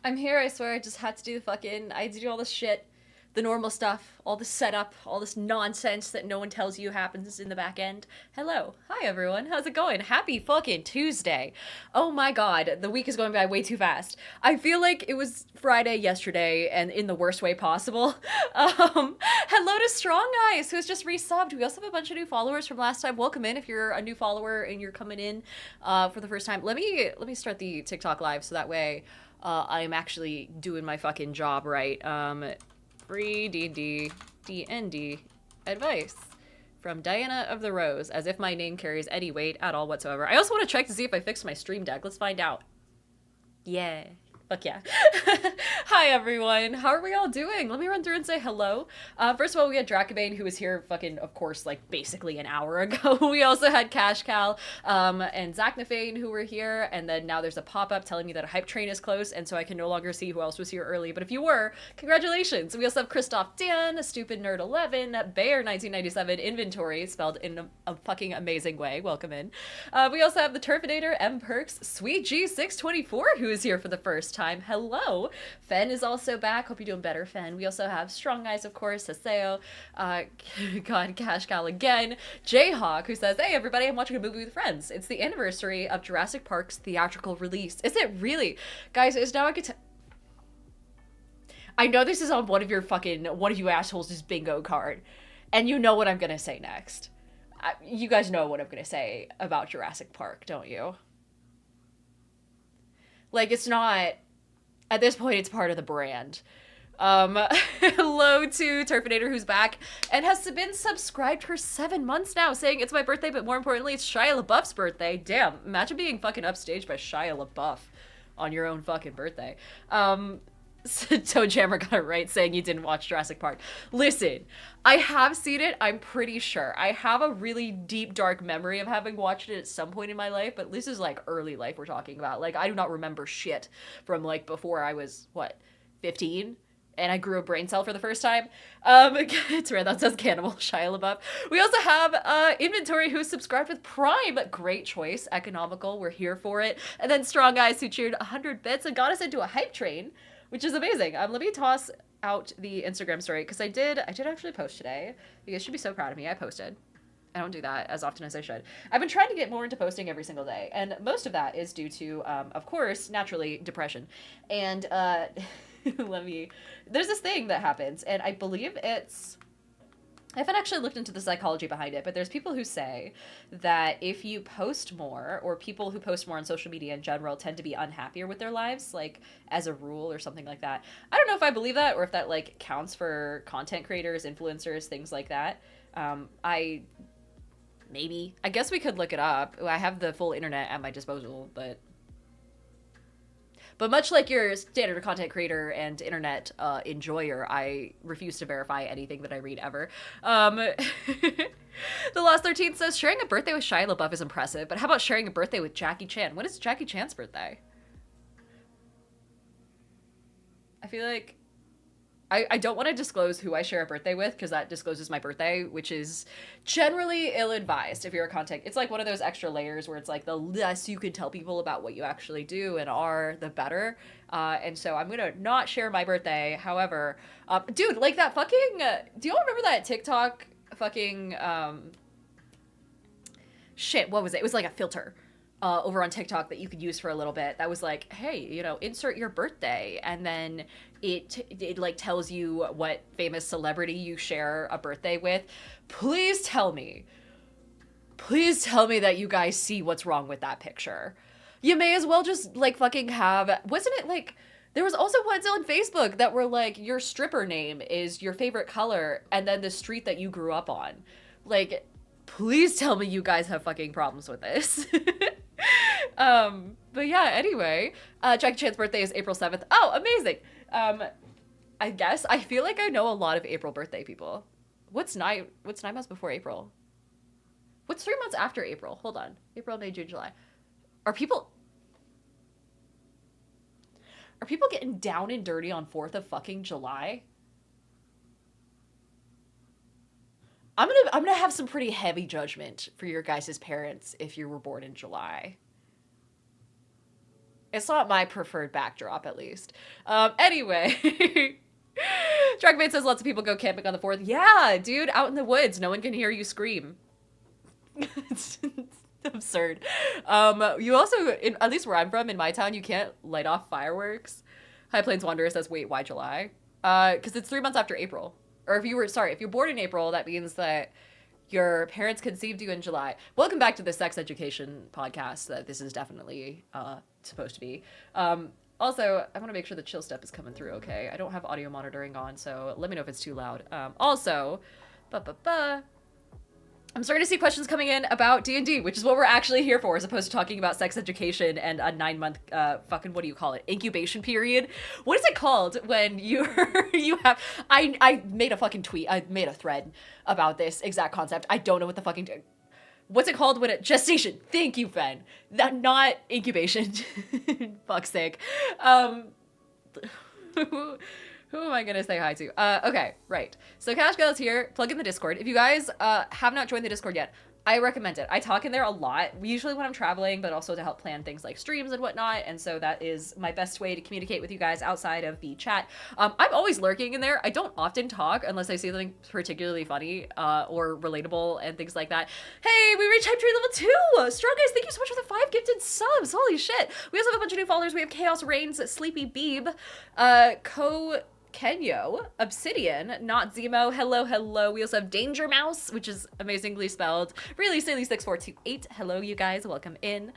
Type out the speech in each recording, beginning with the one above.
I'm here, I swear. I just had to do the I had to do all this shit. The normal stuff, all this setup, all this nonsense that no one tells you happens in the back end. Hello. Hi, everyone. How's it going? Happy fucking Tuesday. Oh my god, the week is going by way too fast. I feel like it was Friday yesterday, and in the worst way possible. Hello to Strong Eyes, who's just resubbed. We also have a bunch of new followers from last time. Welcome in if you're a new follower and you're coming in for the first time. Let me start the TikTok live so that way I'm actually doing my fucking job right. Free D&D advice from Diana of the Rose, as if my name carries any weight at all whatsoever. I also want to check to see if I fixed my stream deck. Let's find out. Yeah. Fuck yeah. Hi, everyone. How are we all doing? Let me run through and say hello. First of all, we had Dracobane, who was here fucking, of course, like, basically an hour ago. We also had Cash Cal, and Zachnafane, who were here, and then now there's a pop-up telling me that a hype train is close, and so I can no longer see who else was here early. But if you were, congratulations. We also have Christoph Dan, Stupid Nerd 11, Bayer 1997, Inventory, spelled in a fucking amazing way. Welcome in. We also have the Turfinator, M Perks, Sweet G624, who is here for the first time. Hello. Fen is also back. Hope you're doing better, Fen. We also have Strong Eyes, of course, Haseo, God, Cash Cal again, Jayhawk, who says, hey, everybody, I'm watching a movie with friends. It's the anniversary of Jurassic Park's theatrical release. Is it really? Guys, it's now I get to... I know this is on one of you assholes' bingo card, and you know what I'm gonna say next. You guys know what I'm gonna say about Jurassic Park, don't you? Like, it's not... At this point, it's part of the brand. Hello to Turfinator, who's back and has been subscribed for 7 months now, saying it's my birthday, but more importantly, it's Shia LaBeouf's birthday. Damn, imagine being fucking upstaged by Shia LaBeouf on your own fucking birthday. Toe Jammer got it right, saying you didn't watch Jurassic Park. Listen, I have seen it, I'm pretty sure. I have a really deep, dark memory of having watched it at some point in my life, but this is, like, early life we're talking about. Like, I do not remember shit from, like, before I was, what, 15? And I grew a brain cell for the first time. It's rare, that says Cannibal, Shia LaBeouf. We also have Inventory, who's subscribed with Prime. Great choice, economical, we're here for it. And then Strong Eyes, who cheered 100 bits and got us into a hype train, which is amazing. Let me toss out the Instagram story, because I did actually post today. You guys should be so proud of me. I posted. I don't do that as often as I should. I've been trying to get more into posting every single day, and most of that is due to, of course, naturally, depression. And, there's this thing that happens, and I believe I haven't actually looked into the psychology behind it, but there's people who say that if you post more, or people who post more on social media in general tend to be unhappier with their lives, like, as a rule or something like that. I don't know if I believe that, or if that, like, counts for content creators, influencers, things like that. I guess we could look it up. I have the full internet at my disposal, but much like your standard content creator and internet enjoyer, I refuse to verify anything that I read ever. The Last 13 says, sharing a birthday with Shia LaBeouf is impressive, but how about sharing a birthday with Jackie Chan? When is Jackie Chan's birthday? I feel like... I don't want to disclose who I share a birthday with, because that discloses my birthday, which is generally ill-advised if you're a content... It's like one of those extra layers where it's like the less you can tell people about what you actually do and are, the better. And so I'm gonna not share my birthday. However, dude, like that fucking... do y'all remember that TikTok fucking... shit, what was it? It was like a filter. Over on TikTok that you could use for a little bit that was like, hey, you know, insert your birthday, and then it like tells you what famous celebrity you share a birthday with. Please tell me that you guys see what's wrong with that picture. You may as well just like fucking have, wasn't it like, there was also ones on Facebook that were like, your stripper name is your favorite color and then the street that you grew up on. Like, please tell me you guys have fucking problems with this. But yeah, anyway, Jackie Chan's birthday is April 7th. Oh, amazing. I guess I feel like I know a lot of April birthday people. What's 9 months before April? What's 3 months after April? Hold on. April, May, June, July. Are people getting down and dirty on 4th of fucking July? I'm gonna have some pretty heavy judgment for your guys' parents if you were born in July. It's not my preferred backdrop, at least. Anyway. Dragmate says lots of people go camping on the 4th. Yeah, dude, out in the woods. No one can hear you scream. It's absurd. You also, at least where I'm from, in my town, you can't light off fireworks. High Plains Wanderer says, wait, why July? Because it's 3 months after April. Or if you're born in April, that means that your parents conceived you in July. Welcome back to the sex education podcast that this is definitely supposed to be. Also, I want to make sure the chill step is coming through okay. I don't have audio monitoring on, so let me know if it's too loud. Also, I'm starting to see questions coming in about D&D, which is what we're actually here for, as opposed to talking about sex education and a 9-month fucking, what do you call it, incubation period? What is it called when you have, I made a fucking tweet, I made a thread about this exact concept. I don't know what the fucking, what's it called when it, gestation. Thank you, Fen. Not incubation. Fuck's sake. Who am I going to say hi to? Okay, right. So Cash Gal is here. Plug in the Discord. If you guys have not joined the Discord yet, I recommend it. I talk in there a lot, usually when I'm traveling, but also to help plan things like streams and whatnot. And so that is my best way to communicate with you guys outside of the chat. I'm always lurking in there. I don't often talk unless I see something particularly funny or relatable and things like that. Hey, we reached Hype Tree level 2! Strong guys, thank you so much for the 5 gifted subs. Holy shit. We also have a bunch of new followers. We have Chaos Reigns, Sleepy Beeb, Kenyo, Obsidian, Not Zemo, hello. We also have Danger Mouse, which is amazingly spelled. Really Silly 6428. Hello, you guys. Welcome in.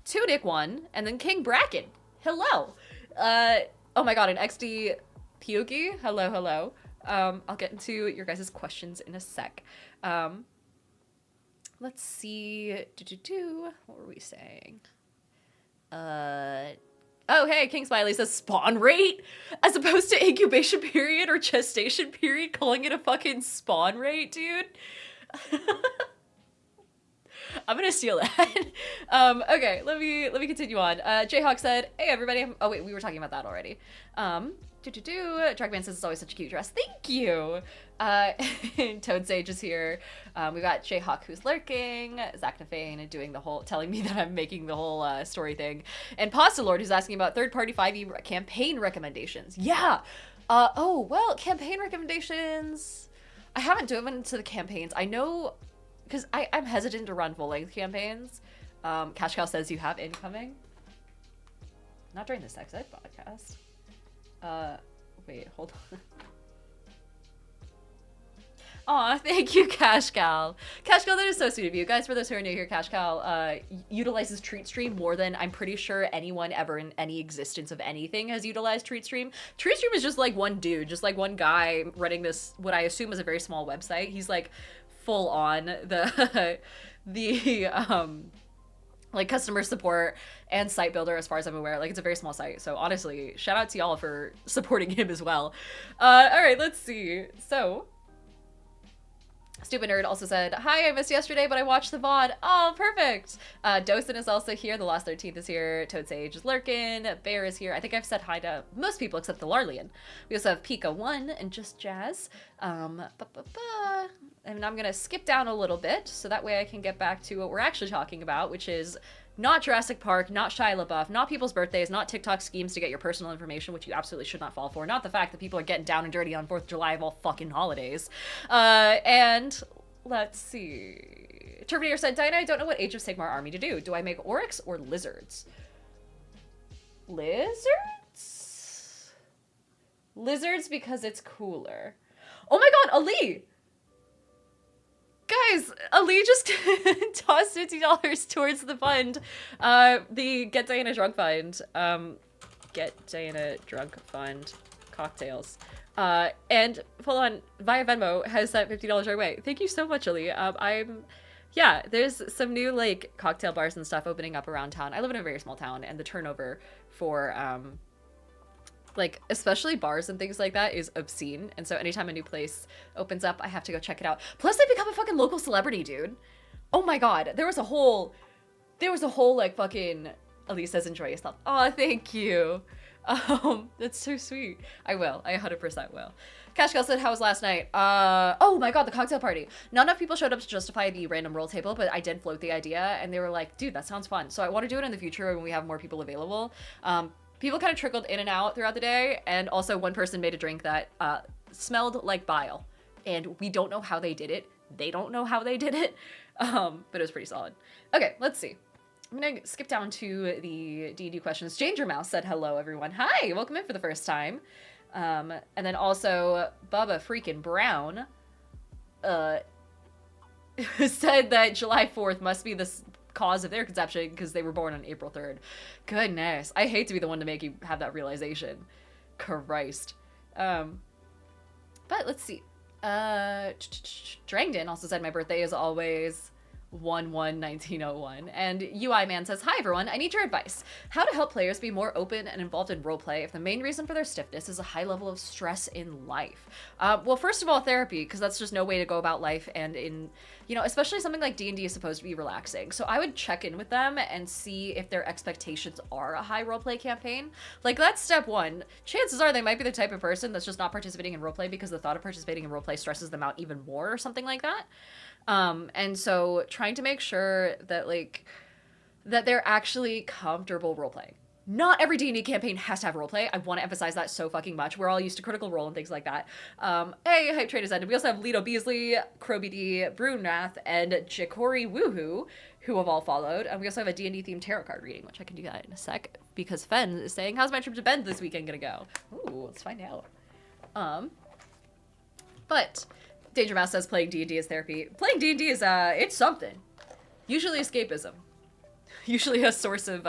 Tunic 1, and then King Bracken. Hello. Oh my god, an XD Pyogi. Hello. I'll get into your guys' questions in a sec. Let's see. What were we saying? Oh, hey, King Smiley says spawn rate as opposed to incubation period or gestation period, calling it a fucking spawn rate, dude. I'm gonna steal that. Okay, let me continue on. Jayhawk said, hey, everybody. Oh, wait, we were talking about that already. Dragman says it's always such a cute dress. Thank you. Toad Sage is here. We've got Jayhawk who's lurking, Zach Nafane doing the whole, telling me that I'm making the whole story thing, and Pasta Lord who's asking about third-party 5e campaign recommendations. Yeah. Oh well, campaign recommendations. I haven't dove into the campaigns. I know, because I'm hesitant to run full-length campaigns. Cash Cow says you have incoming. Not during the Sex Ed podcast. Wait, hold on. Aw, thank you, Cash Cal. Cash Cal, that is so sweet of you. Guys, for those who are new here, Cash Cal utilizes TreatStream more than I'm pretty sure anyone ever in any existence of anything has utilized TreatStream. TreatStream is just like one dude, just like one guy running this, what I assume is a very small website. He's like full on the like customer support and site builder as far as I'm aware. Like, it's a very small site. So honestly, shout out to y'all for supporting him as well. All right, let's see. So Stupid Nerd also said, hi, I missed yesterday, but I watched the VOD. Oh, perfect. Dosen is also here. The Last 13th is here. Toad Sage is lurking. Bear is here. I think I've said hi to most people except the Larlian. We also have Pika1 and Just Jazz. And I'm going to skip down a little bit so that way I can get back to what we're actually talking about, which is not Jurassic Park, not Shia LaBeouf, not people's birthdays, not TikTok schemes to get your personal information, which you absolutely should not fall for, not the fact that people are getting down and dirty on 4th of July of all fucking holidays. And let's see. Terminator said, Dinah, I don't know what Age of Sigmar army to do. Do I make Oryx or Lizards? Lizards? Lizards because it's cooler. Oh my god, Ali! Guys, Ali just tossed $50 towards the fund. The Get Diana Drunk Fund. Get Diana Drunk Fund cocktails. And hold on, via Venmo has sent $50 our way. Thank you so much, Ali. Yeah, there's some new like cocktail bars and stuff opening up around town. I live in a very small town, and the turnover for like especially bars and things like that is obscene, and so anytime a new place opens up I have to go check it out. Plus they become a fucking local celebrity, dude. Oh my god, there was a whole like fucking, Elise says enjoy yourself. Oh, thank you. That's so sweet. I 100% will. Cashgirl said, how was last night? Oh my god, the cocktail party. Not enough people showed up to justify the random roll table, but I did float the idea, and they were like, dude, that sounds fun. So I want to do it in the future when we have more people available. People kind of trickled in and out throughout the day, and also one person made a drink that smelled like bile, and we don't know how they did it. They don't know how they did it, but it was pretty solid. Okay, let's see. I'm gonna skip down to the D&D questions. Danger Mouse said, hello, everyone. Hi, welcome in for the first time. And then also Bubba freaking Brown said that July 4th must be the cause of their conception because they were born on April 3rd. Goodness, I hate to be the one to make you have that realization. Christ. But let's see. Drangdon also said my birthday is always 1/1/1901, and UI Man says, hi everyone, I need your advice. How to help players be more open and involved in roleplay if the main reason for their stiffness is a high level of stress in life? Well, first of all, therapy, because that's just no way to go about life, and in, you know, especially something like D&D is supposed to be relaxing. So I would check in with them and see if their expectations are a high roleplay campaign. Like, that's step one. Chances are they might be the type of person that's just not participating in roleplay because the thought of participating in roleplay stresses them out even more or something like that. And so trying to make sure that, like, that they're actually comfortable roleplaying. Not every D&D campaign has to have roleplay. I want to emphasize that so fucking much. We're all used to Critical Role and things like that. Hey, Hype Train is ended. We also have Lido Beasley, Crowbd, Brunrath, and Jikori Woohoo, who have all followed. And we also have a D&D themed tarot card reading, which I can do that in a sec, because Fen is saying, how's my trip to Bend this weekend gonna go? Ooh, let's find out. But Danger Mouse says playing D&D is therapy. Playing D&D is, it's something. Usually escapism. Usually a source of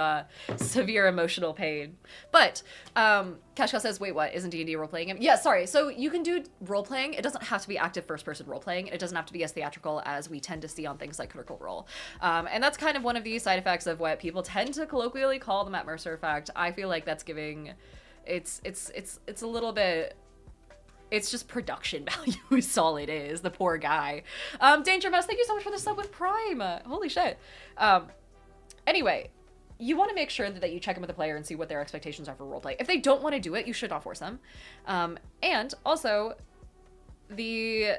severe emotional pain. But Kashka says, wait, what? Isn't D&D a role-playing game? Yeah, sorry. So you can do role-playing. It doesn't have to be active first-person role-playing. It doesn't have to be as theatrical as we tend to see on things like Critical Role. And that's kind of one of the side effects of what people tend to colloquially call the Matt Mercer effect. I feel like that's giving... It's a little bit... It's just production value is all it is. The poor guy. Danger Mouse, thank you so much for the sub with Prime. Holy shit. Anyway, you want to make sure that you check in with the player and see what their expectations are for roleplay. If they don't want to do it, you should not force them. And also, the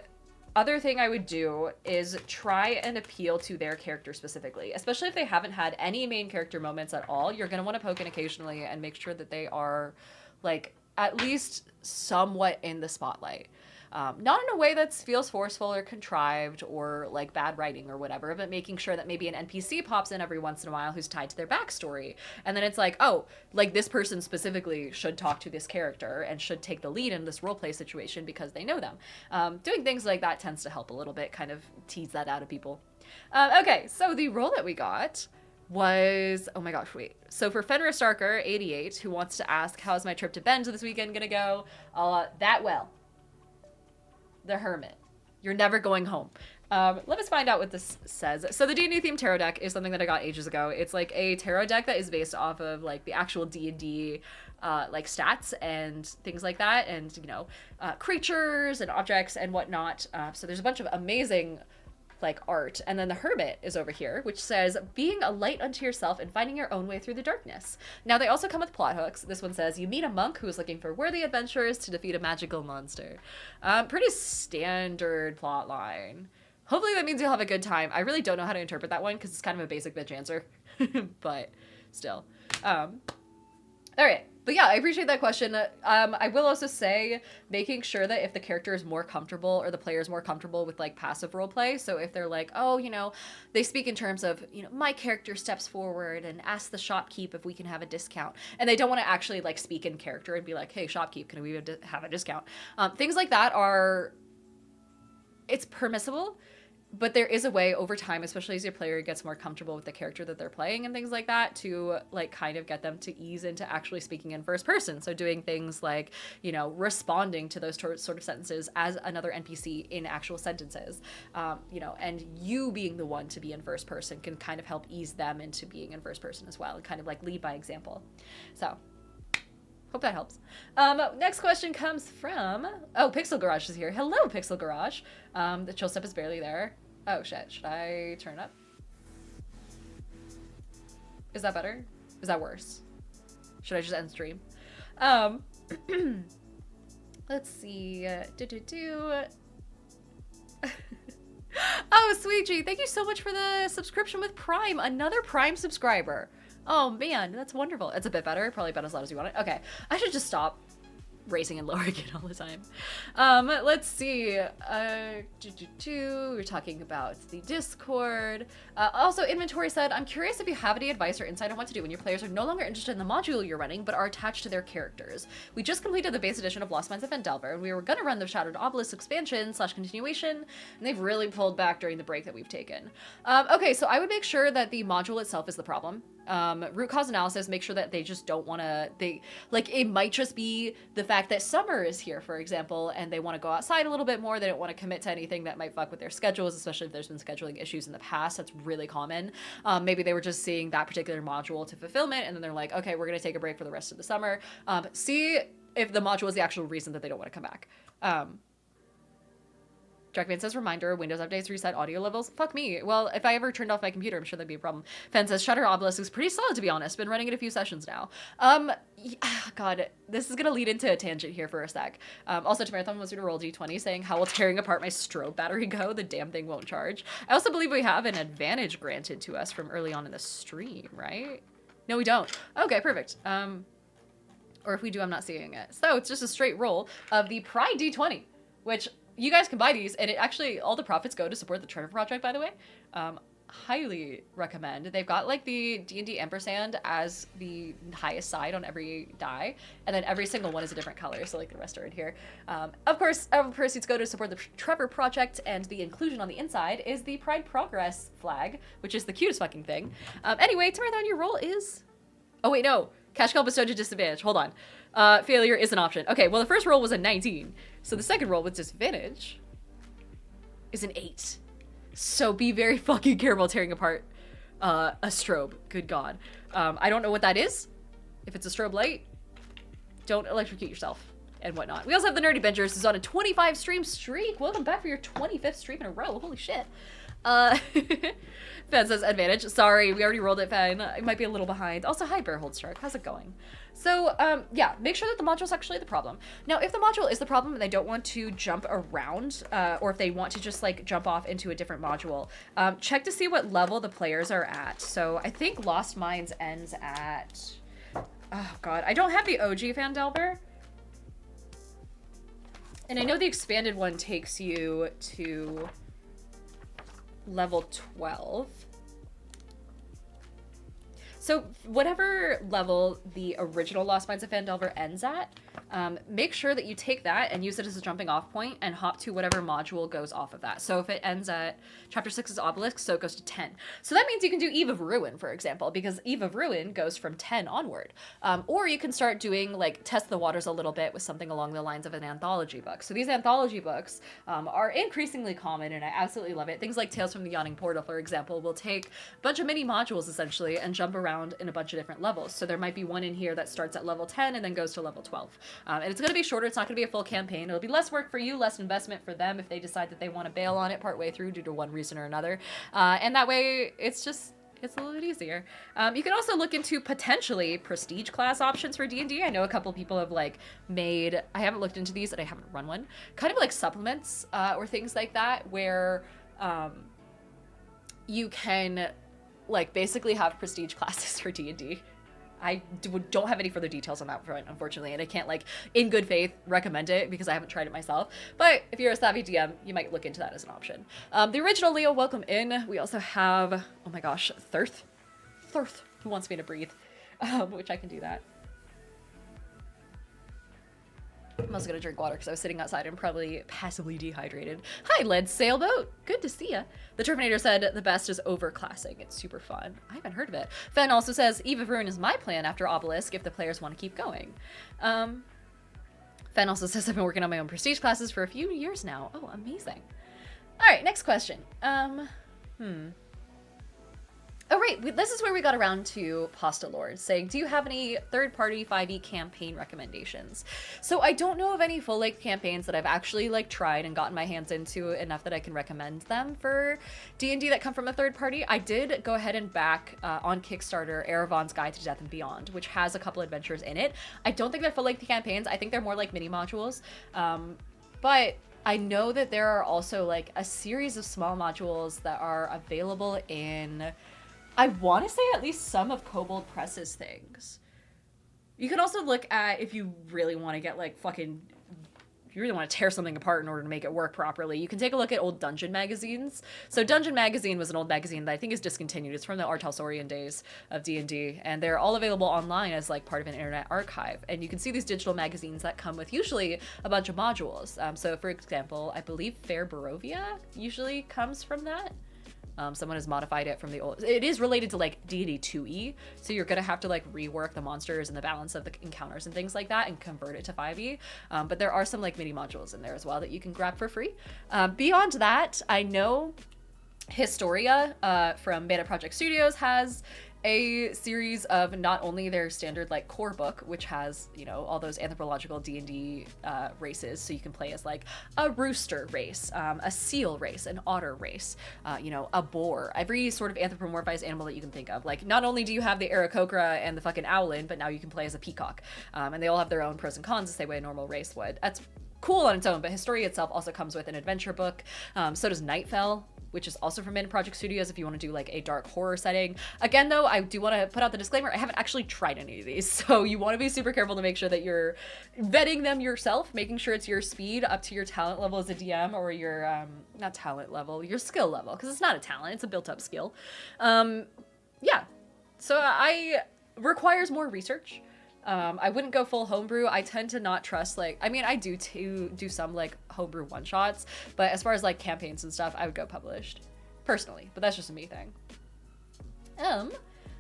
other thing I would do is try and appeal to their character specifically, especially if they haven't had any main character moments at all. You're going to want to poke in occasionally and make sure that they are, like, at least somewhat in the spotlight. Not in a way that feels forceful or contrived or like bad writing or whatever, but making sure that maybe an NPC pops in every once in a while who's tied to their backstory. And then it's like, oh, like this person specifically should talk to this character and should take the lead in this roleplay situation because they know them. Doing things like that tends to help a little bit, kind of tease that out of people. Okay, so the role that we got was, oh my gosh, wait. So for Fenrir Starker, 88, who wants to ask, how's my trip to Bend this weekend gonna go? That well. The Hermit. You're never going home. Let us find out what this says. So the D&D themed tarot deck is something that I got ages ago. It's like a tarot deck that is based off of like the actual D&D like stats and things like that, and you know, creatures and objects and whatnot. So there's a bunch of amazing like art, and then the Hermit is over here, which says being a light unto yourself and finding your own way through the darkness. Now they also come with plot hooks. This one says you meet a monk who is looking for worthy adventurers to defeat a magical monster. Pretty standard plot line. Hopefully that means you'll have a good time. I really don't know how to interpret that one because it's kind of a basic bitch answer, but still. All right. But yeah, I appreciate that question. I will also say making sure that if the character is more comfortable or the player is more comfortable with like passive roleplay. So if they're like, oh, you know, they speak in terms of, you know, my character steps forward and asks the shopkeep if we can have a discount. And they don't want to actually like speak in character and be like, hey, shopkeep, can we have a discount? Things like that it's permissible. But there is a way over time, especially as your player gets more comfortable with the character that they're playing and things like that, to like kind of get them to ease into actually speaking in first person. So doing things like, you know, responding to those sort of sentences as another NPC in actual sentences, you know, and you being the one to be in first person can kind of help ease them into being in first person as well, and kind of like lead by example. So hope that helps. Next question comes from, oh, Pixel Garage is here. Hello, Pixel Garage. The chill step is barely there. Oh shit, should I turn it up? Is that better? Is that worse? Should I just end stream? Let's see. Oh, Sweet G, thank you so much for the subscription with Prime. Another Prime subscriber. Oh man, that's wonderful. It's a bit better. Probably about as loud as you want it. Okay, I should just stop racing and lowering it all the time. Let's see. We're talking about the Discord. Also, Inventory said, I'm curious if you have any advice or insight on what to do when your players are no longer interested in the module you're running, but are attached to their characters. We just completed the base edition of Lost Mines of Phandelver, and we were gonna run the Shattered Obelisk expansion / continuation, and they've really pulled back during the break that we've taken. Okay, so I would make sure that the module itself is the problem. Root cause analysis, make sure that they just don't want to, it might just be the fact that summer is here, for example, and they want to go outside a little bit more. They don't want to commit to anything that might fuck with their schedules, especially if there's been scheduling issues in the past. That's really common. Maybe they were just seeing that particular module to fulfillment, and then they're like, okay, we're going to take a break for the rest of the summer. See if the module is the actual reason that they don't want to come back. Jackman says, reminder, Windows updates reset audio levels. Fuck me. Well, if I ever turned off my computer, I'm sure that'd be a problem. Fen says, Shutter Obelisk is pretty solid, to be honest. Been running it a few sessions now. God, this is gonna lead into a tangent here for a sec. Also, Tamarathon wants me to roll D20, saying, how will tearing apart my strobe battery go? The damn thing won't charge. I also believe we have an advantage granted to us from early on in the stream, right? No, we don't. Okay, perfect. Or if we do, I'm not seeing it. So it's just a straight roll of the Pride D20, which... You guys can buy these, and it actually, all the profits go to support the Trevor Project, by the way. Highly recommend. They've got, like, the D&D ampersand as the highest side on every die, and then every single one is a different color, so, like, the rest are in here. Of course, our proceeds go to support the Trevor Project, and the inclusion on the inside is the Pride Progress flag, which is the cutest fucking thing. Anyway, Tamarathon, your roll is... Oh, wait, no. Cash call bestowed to disadvantage. Hold on. Failure is an option. Okay, well, the first roll was a 19. So the second roll with disadvantage is an 8. So be very fucking careful tearing apart a strobe. Good God. I don't know what that is. If it's a strobe light, don't electrocute yourself and whatnot. We also have the Nerdy Bingers, who's on a 25 stream streak. Welcome back for your 25th stream in a row. Holy shit. Fen says advantage. Sorry, we already rolled it, Fen. It might be a little behind. Also, hi, Bear Holdstruck. How's it going? So, yeah, make sure that the module is actually the problem. Now, if the module is the problem and they don't want to jump around, or if they want to just, like, jump off into a different module, check to see what level the players are at. So, I think Lost Mines ends at... Oh, God. I don't have the OG Phandelver. And I know the expanded one takes you to... level 12. So whatever level the original Lost Mines of Phandelver ends at, make sure that you take that and use it as a jumping off point and hop to whatever module goes off of that. So if it ends at Chapter 6's Obelisk, so it goes to 10. So that means you can do Eve of Ruin, for example, because Eve of Ruin goes from 10 onward. Or you can start doing, like, test the waters a little bit with something along the lines of an anthology book. So these anthology books are increasingly common, and I absolutely love it. Things like Tales from the Yawning Portal, for example, will take a bunch of mini modules, essentially, and jump around in a bunch of different levels. So there might be one in here that starts at level 10 and then goes to level 12. And it's going to be shorter. It's not going to be a full campaign. It'll be less work for you, less investment for them if they decide that they want to bail on it partway through due to one reason or another. And that way, it's a little bit easier. You can also look into potentially prestige class options for D&D. I know a couple people have, like, made, I haven't looked into these and I haven't run one, kind of like supplements or things like that where you can, like, basically have prestige classes for D&D. I don't have any further details on that front, unfortunately, and I can't, like, in good faith recommend it because I haven't tried it myself. But if you're a savvy DM, you might look into that as an option. The original Leo, welcome in. We also have, oh my gosh, Thirth, who wants me to breathe, which I can do that. I'm also gonna drink water because I was sitting outside and probably passively dehydrated. Hi, Lead Sailboat. Good to see ya. The Terminator said the best is overclassing. It's super fun. I haven't heard of it. Fen also says Eve of Ruin is my plan after Obelisk if the players want to keep going. Fen also says I've been working on my own prestige classes for a few years now. Oh, amazing. All right, next question. Oh, right. This is where we got around to Pasta Lord saying, do you have any third-party 5e campaign recommendations? So I don't know of any full-length campaigns that I've actually like tried and gotten my hands into enough that I can recommend them for D&D that come from a third party. I did go ahead and back on Kickstarter Erevan's Guide to Death and Beyond, which has a couple adventures in it. I don't think they're full-length campaigns. I think they're more like mini modules. But I know that there are also like a series of small modules that are available in, I want to say, at least some of Kobold Press's things. You can also look at, if you really want to get like fucking, if you really want to tear something apart in order to make it work properly, you can take a look at old Dungeon magazines. So Dungeon Magazine was an old magazine that I think is discontinued. It's from the Artalsaurian days of D&D, and they're all available online as like part of an internet archive. And you can see these digital magazines that come with usually a bunch of modules. So for example, I believe Fair Barovia usually comes from that. Someone has modified it from the old. It is related to like D&D 2e, so you're gonna have to like rework the monsters and the balance of the encounters and things like that and convert it to 5e. But there are some like mini modules in there as well that you can grab for free. Beyond that, I know Historia from Mana Project Studios has a series of not only their standard like core book, which has, you know, all those anthropological D&D races, so you can play as like a rooster race, a seal race, an otter race, you know, a boar, every sort of anthropomorphized animal that you can think of. Like, not only do you have the Aarakocra and the fucking owlin, but now you can play as a peacock, and they all have their own pros and cons the same way a normal race would. That's cool on its own, but Historia itself also comes with an adventure book. So does Nightfell, which is also from Mana Project Studios if you want to do like a dark horror setting. Again, though, I do want to put out the disclaimer, I haven't actually tried any of these, so you want to be super careful to make sure that you're vetting them yourself, making sure it's your speed up to your talent level as a DM, or your, not talent level, your skill level, because it's not a talent, it's a built-up skill. Yeah, so I requires more research. I wouldn't go full homebrew. I tend to not trust, like, I mean, I do some like homebrew one-shots, but as far as like campaigns and stuff, I would go published personally, but that's just a me thing.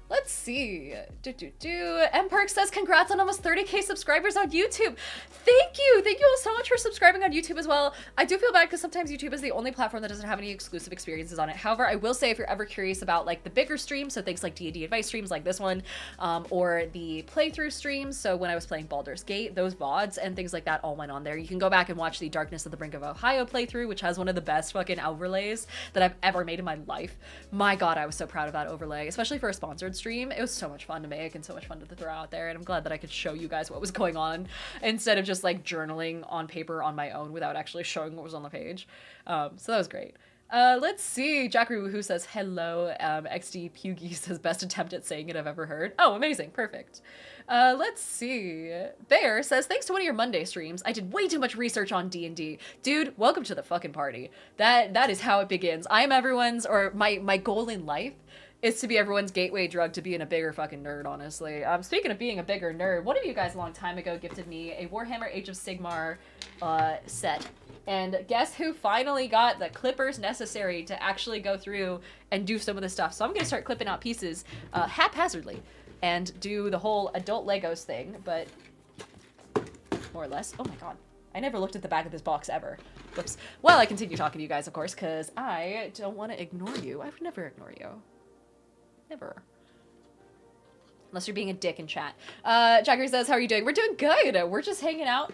Let's see. M Perk says, congrats on almost 30k subscribers on YouTube. Thank you. Thank you all so much for subscribing on YouTube as well. I do feel bad because sometimes YouTube is the only platform that doesn't have any exclusive experiences on it. However, I will say if you're ever curious about like the bigger streams, so things like D&D Advice streams like this one, or the playthrough streams, so when I was playing Baldur's Gate, those VODs and things like that all went on there. You can go back and watch the Darkness of the Brink of Ohio playthrough, which has one of the best fucking overlays that I've ever made in my life. My god, I was so proud of that overlay, especially for a sponsored stream. It was so much fun to make and so much fun to throw out there, and I'm glad that I could show you guys what was going on instead of just like journaling on paper on my own without actually showing what was on the page. So that was great. Let's see. Jackery Woohoo says hello. XD Pugie says best attempt at saying it I've ever heard. Oh, amazing. Perfect. Let's see. Bear says, thanks to one of your Monday streams, I did way too much research on D&D. Dude, welcome to the fucking party. That is how it begins. I am everyone's, or my goal in life is to be everyone's gateway drug to being a bigger fucking nerd, honestly. Speaking of being a bigger nerd, one of you guys a long time ago gifted me a Warhammer Age of Sigmar set. And guess who finally got the clippers necessary to actually go through and do some of this stuff? So I'm going to start clipping out pieces haphazardly and do the whole adult Legos thing, but more or less. Oh my god. I never looked at the back of this box ever. Whoops. Well, I continue talking to you guys, of course, because I don't want to ignore you. I would never ignore you. Never. Unless you're being a dick in chat. Jagger says, how are you doing? We're doing good. We're just hanging out.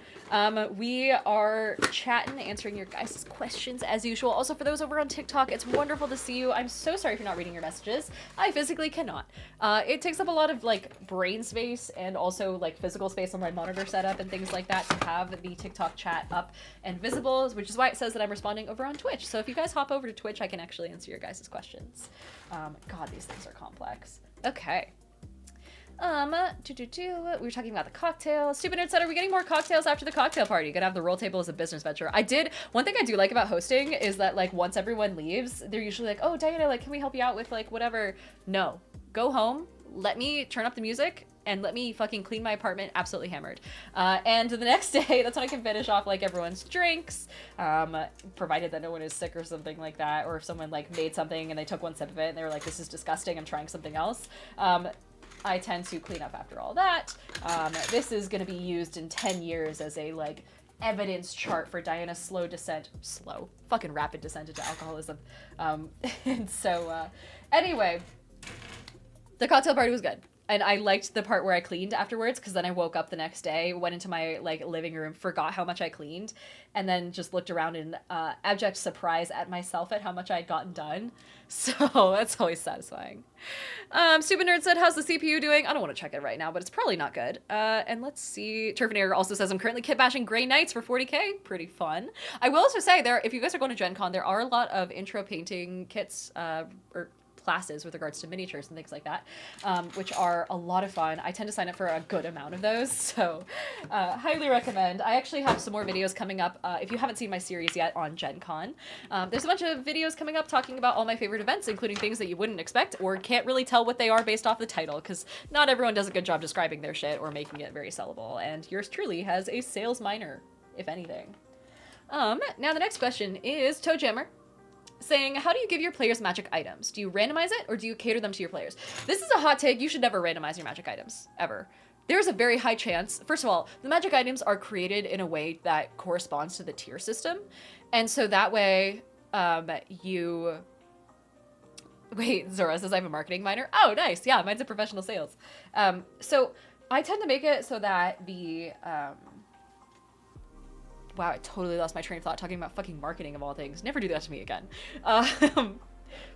We are chatting, answering your guys' questions as usual. Also, for those over on TikTok, it's wonderful to see you. I'm so sorry if you're not reading your messages. I physically cannot. It takes up a lot of like brain space and also like physical space on my monitor setup and things like that to have the TikTok chat up and visible, which is why it says that I'm responding over on Twitch. So if you guys hop over to Twitch, I can actually answer your guys' questions. God, these things are complex. Okay. We were talking about the cocktail. Stupid Nerd said, are we getting more cocktails after the cocktail party? Gonna have the roll table as a business venture. One thing I do like about hosting is that like once everyone leaves, they're usually like, oh, Diana, like, can we help you out with like whatever? No, go home. Let me turn up the music and let me fucking clean my apartment absolutely hammered. And the next day, that's when I can finish off like everyone's drinks, provided that no one is sick or something like that, or if someone like made something and they took one sip of it and they were like, this is disgusting, I'm trying something else. I tend to clean up after all that. This is going to be used in 10 years as a like evidence chart for Diana's fucking rapid descent into alcoholism. And so anyway, The cocktail party was good. And I liked the part where I cleaned afterwards, because then I woke up the next day, went into my like living room, forgot how much I cleaned, and then just looked around in abject surprise at myself at how much I had gotten done. So that's always satisfying. Stupid Nerd said, how's the CPU doing? I don't want to check it right now, but it's probably not good. And let's see. Turfinator also says, I'm currently kit bashing Grey Knights for 40k. Pretty fun. I will also say, if you guys are going to Gen Con, there are a lot of intro painting kits, or classes with regards to miniatures and things like that, which are a lot of fun. I tend to sign up for a good amount of those, so highly recommend. I actually have some more videos coming up. If you haven't seen my series yet on Gen Con, there's a bunch of videos coming up talking about all my favorite events, including things that you wouldn't expect or can't really tell what they are based off the title, because not everyone does a good job describing their shit or making it very sellable, and yours truly has a sales minor, if anything. Now the next question is Toejammer, saying, how do you give your players magic items? Do you randomize it, or do you cater them to your players? This is a hot take. You should never randomize your magic items, ever. There's a very high chance, first of all, the magic items are created in a way that corresponds to the tier system. And so that way, Wait, Zora says I have a marketing minor. Oh, nice. Yeah, mine's a professional sales. So I tend to make it so that the, wow, I totally lost my train of thought talking about fucking marketing of all things. Never do that to me again.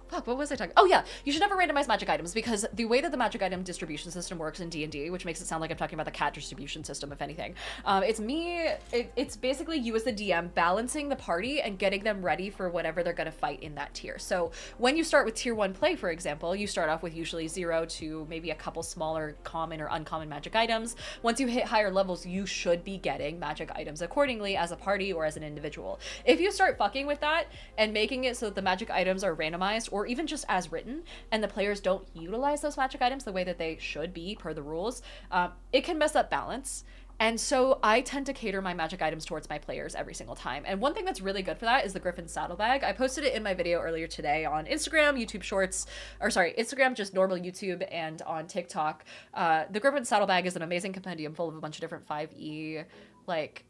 Fuck, what was I talking? Oh yeah, you should never randomize magic items, because the way that the magic item distribution system works in D&D, which makes it sound like I'm talking about the cat distribution system, if anything, it's basically you as the DM balancing the party and getting them ready for whatever they're gonna fight in that tier. So when you start with tier 1 play, for example, you start off with usually 0 to maybe a couple smaller common or uncommon magic items. Once you hit higher levels, you should be getting magic items accordingly as a party or as an individual. If you start fucking with that and making it so that the magic items are randomized, or even just as written, and the players don't utilize those magic items the way that they should be per the rules, it can mess up balance. And so I tend to cater my magic items towards my players every single time. And one thing that's really good for that is the Griffin Saddlebag. I posted it in my video earlier today on Instagram, YouTube Shorts, or sorry, Instagram, just normal YouTube, and on TikTok. The Griffin Saddlebag is an amazing compendium full of a bunch of different 5e, like,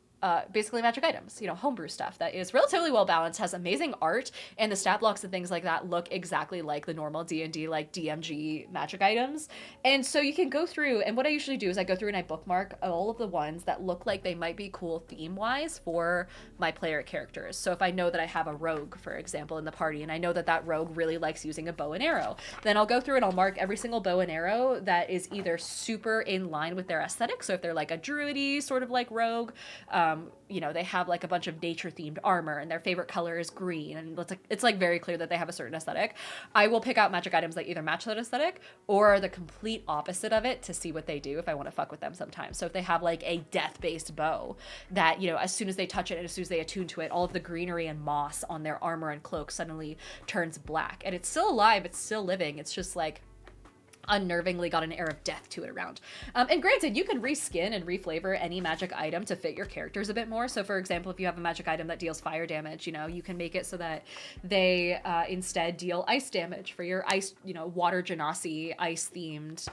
basically magic items, homebrew stuff that is relatively well balanced, has amazing art, and the stat blocks and things like that look exactly like the normal D&D, like DMG magic items. And so you can go through, and what I usually do is I go through and I bookmark all of the ones that look like they might be cool theme-wise for my player characters. So if I know that I have a rogue, for example, in the party, and I know that that rogue really likes using a bow and arrow, then I'll go through and I'll mark every single bow and arrow that is either super in line with their aesthetic. So if they're like a druidy sort of like rogue, they have like a bunch of nature themed armor and their favorite color is green, and it's like very clear that they have a certain aesthetic. I will pick out magic items that either match that aesthetic or the complete opposite of it to see what they do if I want to fuck with them sometimes. So if they have like a death-based bow that, as soon as they touch it and as soon as they attune to it, all of the greenery and moss on their armor and cloak suddenly turns black, and it's still alive, it's still living, it's just like unnervingly got an air of death to it around. And granted, you can reskin and reflavor any magic item to fit your characters a bit more. So for example, if you have a magic item that deals fire damage, you can make it so that they instead deal ice damage for your ice, water genasi, ice themed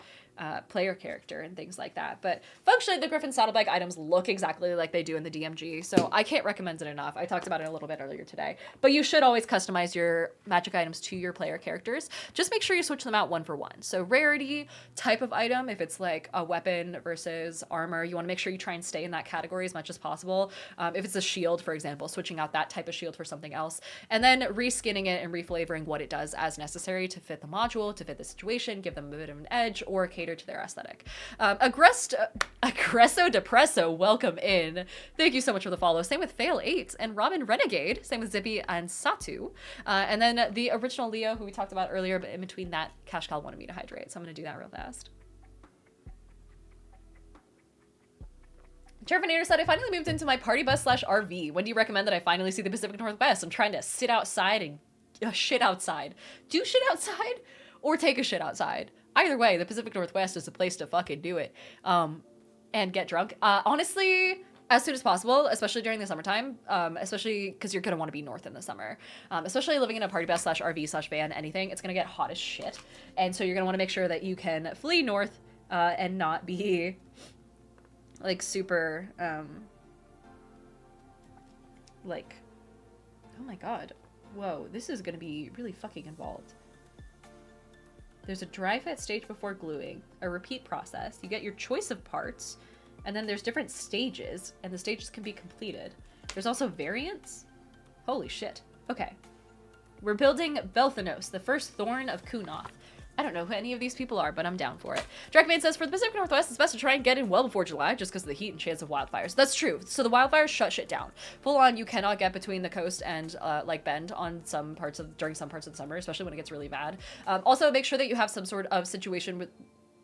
player character and things like that. But functionally, the Griffin Saddlebag items look exactly like they do in the DMG, so I can't recommend it enough. I talked about it a little bit earlier today. But you should always customize your magic items to your player characters. Just make sure you switch them out one for one. So rarity, type of item, if it's like a weapon versus armor, you want to make sure you try and stay in that category as much as possible. If it's a shield, for example, switching out that type of shield for something else, and then reskinning it and reflavoring what it does as necessary to fit the module, to fit the situation, give them a bit of an edge, or cater to their aesthetic. Aggresso Depresso, welcome in. Thank you so much for the follow. Same with Fail 8 and Robin Renegade. Same with Zippy and Satu. And then the original Leo, who we talked about earlier, but in between that, Kashkal wanted me to hydrate, so I'm going to do that real fast. Terminator said, I finally moved into my party bus / RV. When do you recommend that I finally see the Pacific Northwest? I'm trying to sit outside and shit outside. Do shit outside or take a shit outside. Either way, the Pacific Northwest is the place to fucking do it. And get drunk. Honestly, as soon as possible, especially during the summertime, especially because you're going to want to be north in the summer. Especially living in a party bus / RV / van, anything, it's going to get hot as shit. And so you're going to want to make sure that you can flee north and not be like super, like, oh my god, whoa, this is going to be really fucking involved. There's a dry fit stage before gluing, a repeat process. You get your choice of parts, and then there's different stages, and the stages can be completed. There's also variants. Holy shit. Okay. We're building Belthanos, the first thorn of Kunoth. I don't know who any of these people are, but I'm down for it. Drakmaid says, for the Pacific Northwest, it's best to try and get in well before July, just because of the heat and chance of wildfires. That's true. So the wildfires shut shit down. Full on, you cannot get between the coast and, like, Bend on some parts of, during some parts of the summer, especially when it gets really bad. Also, make sure that you have some sort of situation with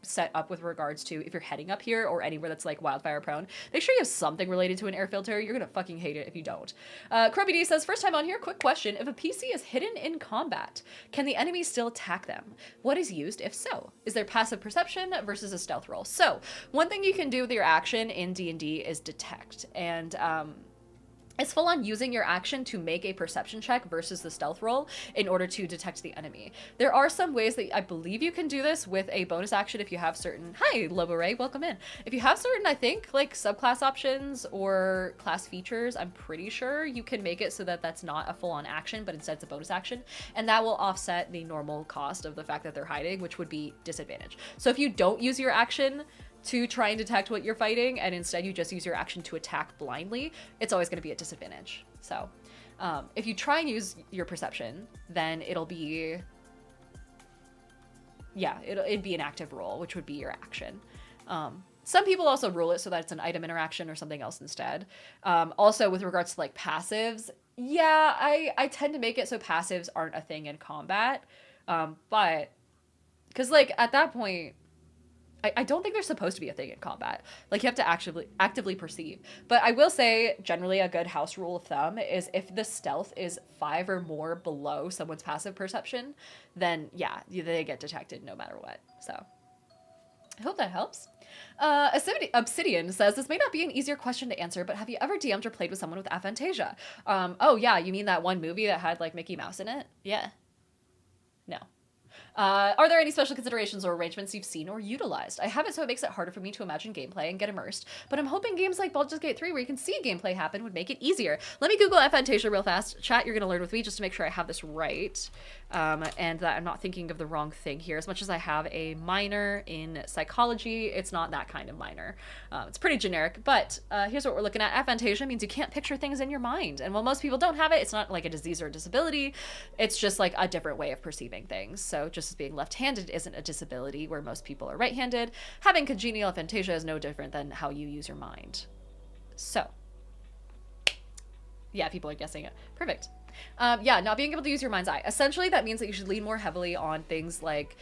set up with regards to if you're heading up here or anywhere that's like wildfire prone. Make sure you have something related to an air filter. You're gonna fucking hate it if you don't. Croby D says, first time on here, quick question. If a PC is hidden in combat, can the enemy still attack them? What is used if so? Is there passive perception versus a stealth roll? So one thing you can do with your action in D&D is detect, and it's full on using your action to make a perception check versus the stealth roll in order to detect the enemy. There are some ways that I believe you can do this with a bonus action if you have certain, hi Lobo Ray, welcome in. If you have certain, I think, like subclass options or class features, I'm pretty sure you can make it so that that's not a full on action, but instead it's a bonus action. And that will offset the normal cost of the fact that they're hiding, which would be disadvantage. So if you don't use your action to try and detect what you're fighting, and instead you just use your action to attack blindly, it's always going to be a disadvantage. So if you try and use your perception, then it'll be, yeah, it'd be an active roll, which would be your action. Some people also rule it so that it's an item interaction or something else instead. Also, with regards to like passives, yeah, I tend to make it so passives aren't a thing in combat, but because like at that point, I don't think they're supposed to be a thing in combat. Like, you have to actively perceive. But I will say, generally, a good house rule of thumb is if the stealth is 5 or more below someone's passive perception, then, yeah, they get detected no matter what. So, I hope that helps. Obsidian says, this may not be an easier question to answer, but have you ever DM'd or played with someone with aphantasia? Oh, yeah, you mean that one movie that had, like, Mickey Mouse in it? Yeah. No. Are there any special considerations or arrangements you've seen or utilized? I haven't, so it makes it harder for me to imagine gameplay and get immersed, but I'm hoping games like Baldur's Gate 3 where you can see gameplay happen would make it easier. Let me Google aphantasia real fast. Chat, you're gonna learn with me just to make sure I have this right, and that I'm not thinking of the wrong thing here. As much as I have a minor in psychology, it's not that kind of minor. It's pretty generic, but here's what we're looking at. Aphantasia means you can't picture things in your mind, and while most people don't have it, it's not like a disease or a disability. It's just like a different way of perceiving things. So just as being left-handed isn't a disability where most people are right-handed, having congenial aphantasia is no different than how you use your mind. So, yeah, people are guessing it. Perfect. Yeah, not being able to use your mind's eye. Essentially, that means that you should lean more heavily on things like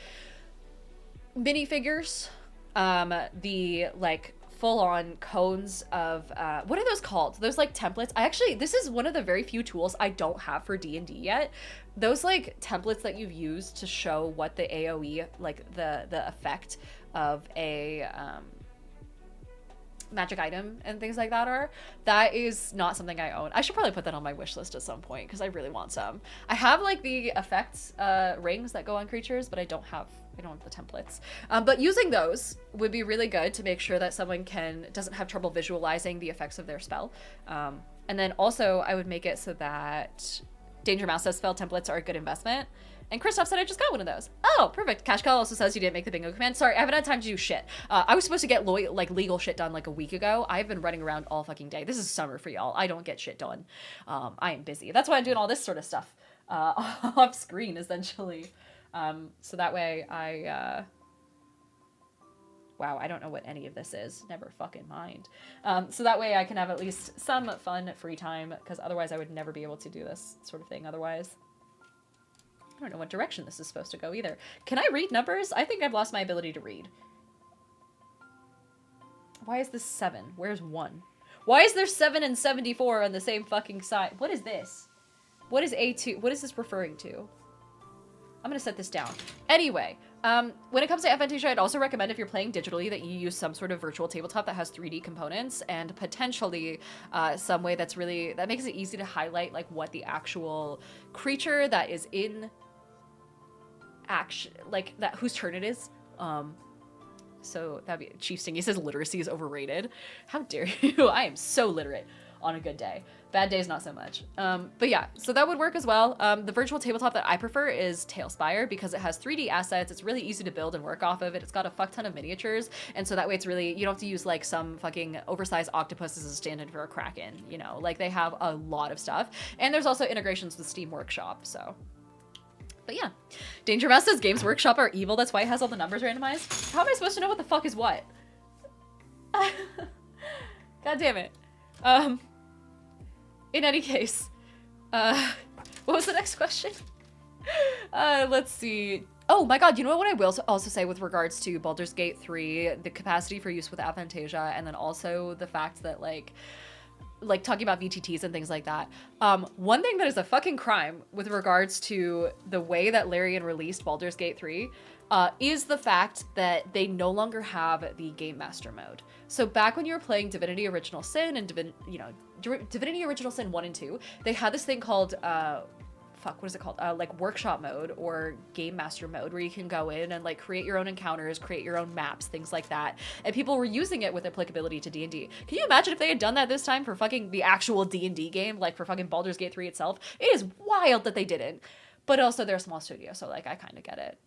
minifigures, the like full-on cones of what are those called? Those like templates. This is one of the very few tools I don't have for D&D yet. Those like templates that you've used to show what the AoE, like the effect of a magic item and things like that are. That is not something I own. I should probably put that on my wish list at some point because I really want some. I have like the effects rings that go on creatures, but I don't have the templates. But using those would be really good to make sure that someone doesn't have trouble visualizing the effects of their spell. And then also I would make it so that Danger Mouse says spell templates are a good investment. And Christoph said I just got one of those. Oh, perfect. Cashcal also says you didn't make the bingo command. Sorry, I haven't had time to do shit. I was supposed to get legal shit done like a week ago. I've been running around all fucking day. This is summer for y'all. I don't get shit done. I am busy. That's why I'm doing all this sort of stuff off screen, essentially. So that way wow, I don't know what any of this is. Never fucking mind. So that way I can have at least some fun free time, because otherwise I would never be able to do this sort of thing otherwise. I don't know what direction this is supposed to go either. Can I read numbers? I think I've lost my ability to read. Why is this 7? Where's 1? Why is there 7 and 74 on the same fucking side? What is this? What is A2? What is this referring to? I'm gonna set this down. Anyway, when it comes to aphantasia, I'd also recommend if you're playing digitally that you use some sort of virtual tabletop that has 3D components, and potentially some way that makes it easy to highlight like what the actual creature that is in action, like that, whose turn it is. So that'd be Chief Stingy says literacy is overrated. How dare you? I am so literate. on a good day. Bad days, not so much. But yeah, so that would work as well. The virtual tabletop that I prefer is Tailspire because it has 3D assets. It's really easy to build and work off of it. It's got a fuck ton of miniatures. And so that way it's really, you don't have to use like some fucking oversized octopus as a stand-in for a kraken, you know, like they have a lot of stuff. And there's also integrations with Steam Workshop, so. But yeah, Danger Mouse says Games Workshop are evil. That's why it has all the numbers randomized. How am I supposed to know what the fuck is what? God damn it. In any case, what was the next question? Let's see. Oh my god, you know what I will also say with regards to Baldur's Gate 3, the capacity for use with aphantasia, and then also the fact that like talking about VTTs and things like that. One thing that is a fucking crime with regards to the way that Larian released Baldur's Gate 3 is the fact that they no longer have the Game Master mode. So back when you were playing Divinity Original Sin and Divinity Original Sin 1 and 2, they had this thing called what is it called? Like workshop mode or game master mode, where you can go in and like create your own encounters, create your own maps, things like that. And people were using it with applicability to D&D. Can you imagine if they had done that this time for fucking the actual D&D game, like for fucking Baldur's Gate 3 itself? It is wild that they didn't. But also they're a small studio, so like I kind of get it.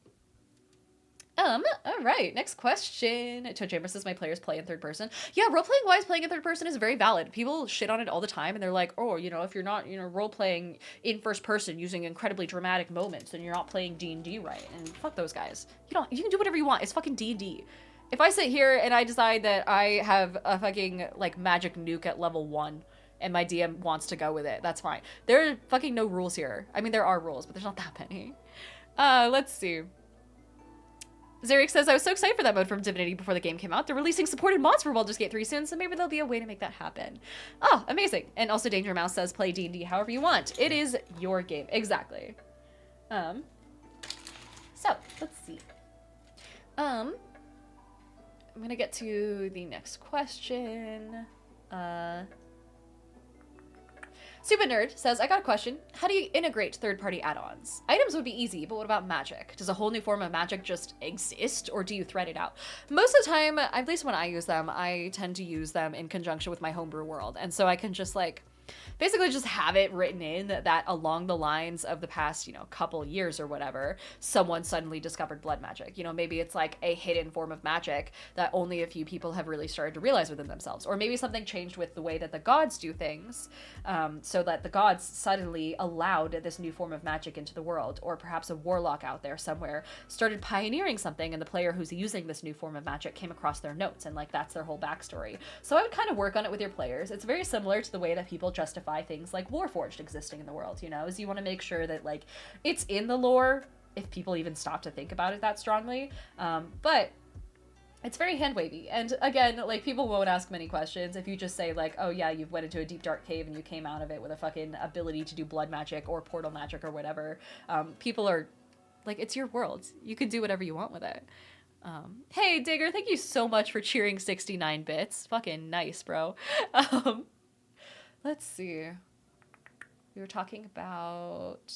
All right, next question. Toe Chamber says my players play in third person. Yeah, role-playing wise, playing in third person is very valid. People shit on it all the time, and they're like, oh, you know, if you're not, you know, role-playing in first person using incredibly dramatic moments, then you're not playing D&D right. And fuck those guys. You can do whatever you want. It's fucking D&D. If I sit here and I decide that I have a fucking, like, magic nuke at level 1, and my DM wants to go with it, that's fine. There are fucking no rules here. I mean, there are rules, but there's not that many. Let's see. Zarek says, I was so excited for that mode from Divinity before the game came out. They're releasing supported mods for Baldur's Gate 3 soon, so maybe there'll be a way to make that happen. Oh, amazing. And also Danger Mouse says, play D&D however you want. It is your game. Exactly. So, let's see. I'm gonna get to the next question. Stupid Nerd says, I got a question. How do you integrate third-party add-ons? Items would be easy, but what about magic? Does a whole new form of magic just exist, or do you thread it out? Most of the time, at least when I use them, I tend to use them in conjunction with my homebrew world. And so I can just, like, basically just have it written in that along the lines of the past, you know, couple years or whatever, someone suddenly discovered blood magic. You know, maybe it's like a hidden form of magic that only a few people have really started to realize within themselves. Or maybe something changed with the way that the gods do things, so that the gods suddenly allowed this new form of magic into the world. Or perhaps a warlock out there somewhere started pioneering something, and the player who's using this new form of magic came across their notes, and like that's their whole backstory. So I would kind of work on it with your players. It's very similar to the way that people justify things like Warforged existing in the world, you know, is you want to make sure that like it's in the lore if people even stop to think about it that strongly, but it's very hand-wavy. And again, like, people won't ask many questions if you just say like, oh yeah, you went into a deep dark cave and you came out of it with a fucking ability to do blood magic or portal magic or whatever. People are like, it's your world, you can do whatever you want with it. Hey Digger, thank you so much for cheering 69 bits. Fucking nice, bro. Let's see. We were talking about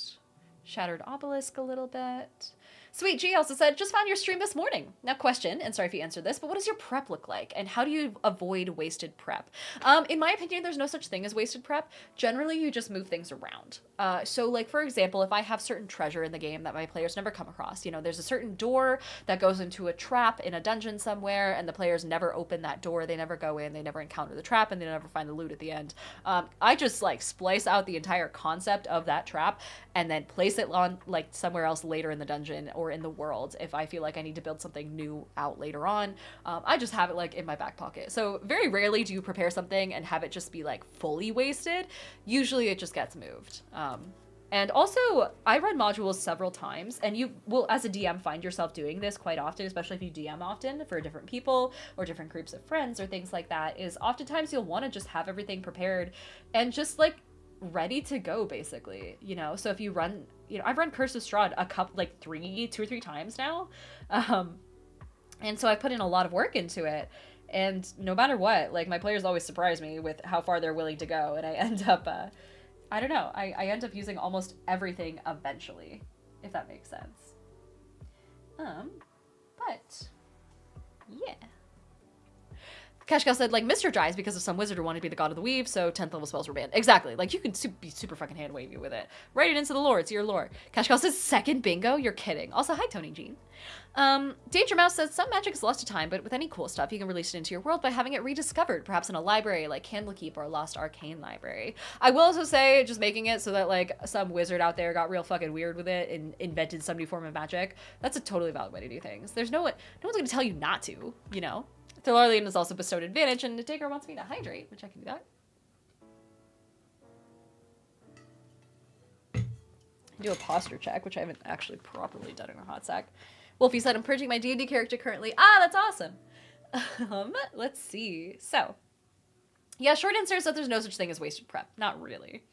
Shattered Obelisk a little bit. Sweet G also said, just found your stream this morning. Now question, and sorry if you answered this, but what does your prep look like? And how do you avoid wasted prep? In my opinion, there's no such thing as wasted prep. Generally, you just move things around. So like, for example, if I have certain treasure in the game that my players never come across, you know, there's a certain door that goes into a trap in a dungeon somewhere, and the players never open that door, they never go in, they never encounter the trap, and they never find the loot at the end. I just like splice out the entire concept of that trap and then place it on like somewhere else later in the dungeon or in the world if I feel like I need to build something new out later on. I just have it like in my back pocket. So very rarely do you prepare something and have it just be like fully wasted. Usually it just gets moved. And also, I run modules several times, and you will, as a DM, find yourself doing this quite often, especially if you DM often for different people or different groups of friends or things like that, is oftentimes you'll want to just have everything prepared and just like ready to go, basically, you know? So if you run, you know, I've run Curse of Strahd two or three times now. And so I put in a lot of work into it. And no matter what, like, my players always surprise me with how far they're willing to go. And I end up, I don't know, I end up using almost everything eventually, if that makes sense. But, yeah. Kashkal said, like, Mr. Dries because of some wizard who wanted to be the god of the weave, so 10th level spells were banned. Exactly. Like, you can be super fucking hand-wavy with it. Write it into the lore. It's your lore. Kashkal says, second bingo? You're kidding. Also, hi, Tony Jean. Danger Mouse says, some magic is lost to time, but with any cool stuff, you can release it into your world by having it rediscovered, perhaps in a library like Candlekeep or Lost Arcane Library. I will also say, just making it so that, like, some wizard out there got real fucking weird with it and invented some new form of magic, that's a totally valid way to do things. There's no one's gonna tell you not to, you know? Thalarlian is also bestowed advantage, and Dagger wants me to hydrate, which I can do that. Do a posture check, which I haven't actually properly done in a hot sec. Wolfie said, I'm purging my D&D character currently. Ah, that's awesome. Let's see. So, yeah, short answer is that there's no such thing as wasted prep. Not really.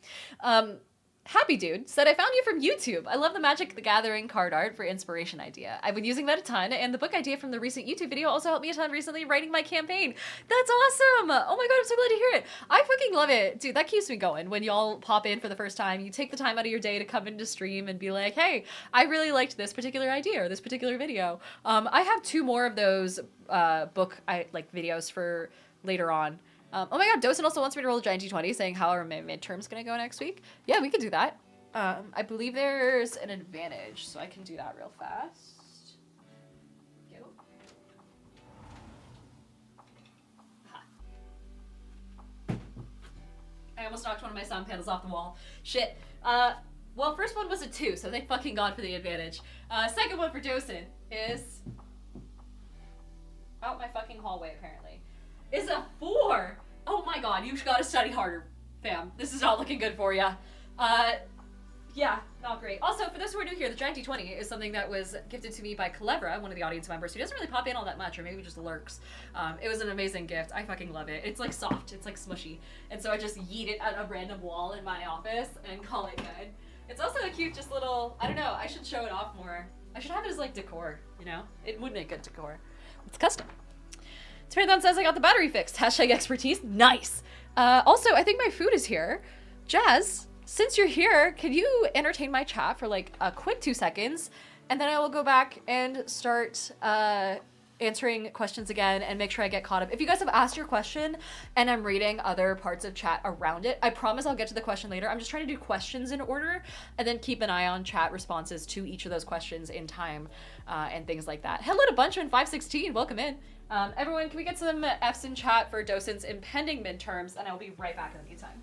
Happy Dude said, I found you from YouTube. I love the Magic the Gathering card art for inspiration idea. I've been using that a ton, and the book idea from the recent YouTube video also helped me a ton recently writing my campaign. That's awesome! Oh my god, I'm so glad to hear it. I fucking love it. Dude, that keeps me going. When y'all pop in for the first time, you take the time out of your day to come into stream and be like, hey, I really liked this particular idea or this particular video. I have 2 more of those videos for later on. Oh my god, Dosen also wants me to roll a giant d20 saying how are my midterms gonna go next week. Yeah, we can do that. I believe there's an advantage, so I can do that real fast. Go. I almost knocked one of my sound panels off the wall. Shit. Well, first one was a 2, so thank fucking god for the advantage. Second one for Dosen is... out my fucking hallway, apparently. Is a 4! Oh my god, you've got to study harder, fam. This is not looking good for ya. Yeah, not great. Also, for those who are new here, the Giant D20 is something that was gifted to me by Calevra, one of the audience members, who doesn't really pop in all that much, or maybe just lurks. It was an amazing gift. I fucking love it. It's like soft, it's like smushy. And so I just yeet it at a random wall in my office and call it good. It's also a cute, just little, I don't know, I should show it off more. I should have it as like decor, you know? It would make good decor. It's custom. Marathon says I got the battery fixed. Hashtag expertise. Nice. Also, I think my food is here. Jazz, since you're here, can you entertain my chat for like a quick 2 seconds? And then I will go back and start answering questions again and make sure I get caught up. If you guys have asked your question and I'm reading other parts of chat around it, I promise I'll get to the question later. I'm just trying to do questions in order and then keep an eye on chat responses to each of those questions in time and things like that. Hello to Bunchman516. Welcome in. Everyone, can we get some F's in chat for Dosen's impending midterms, and I'll be right back in the meantime.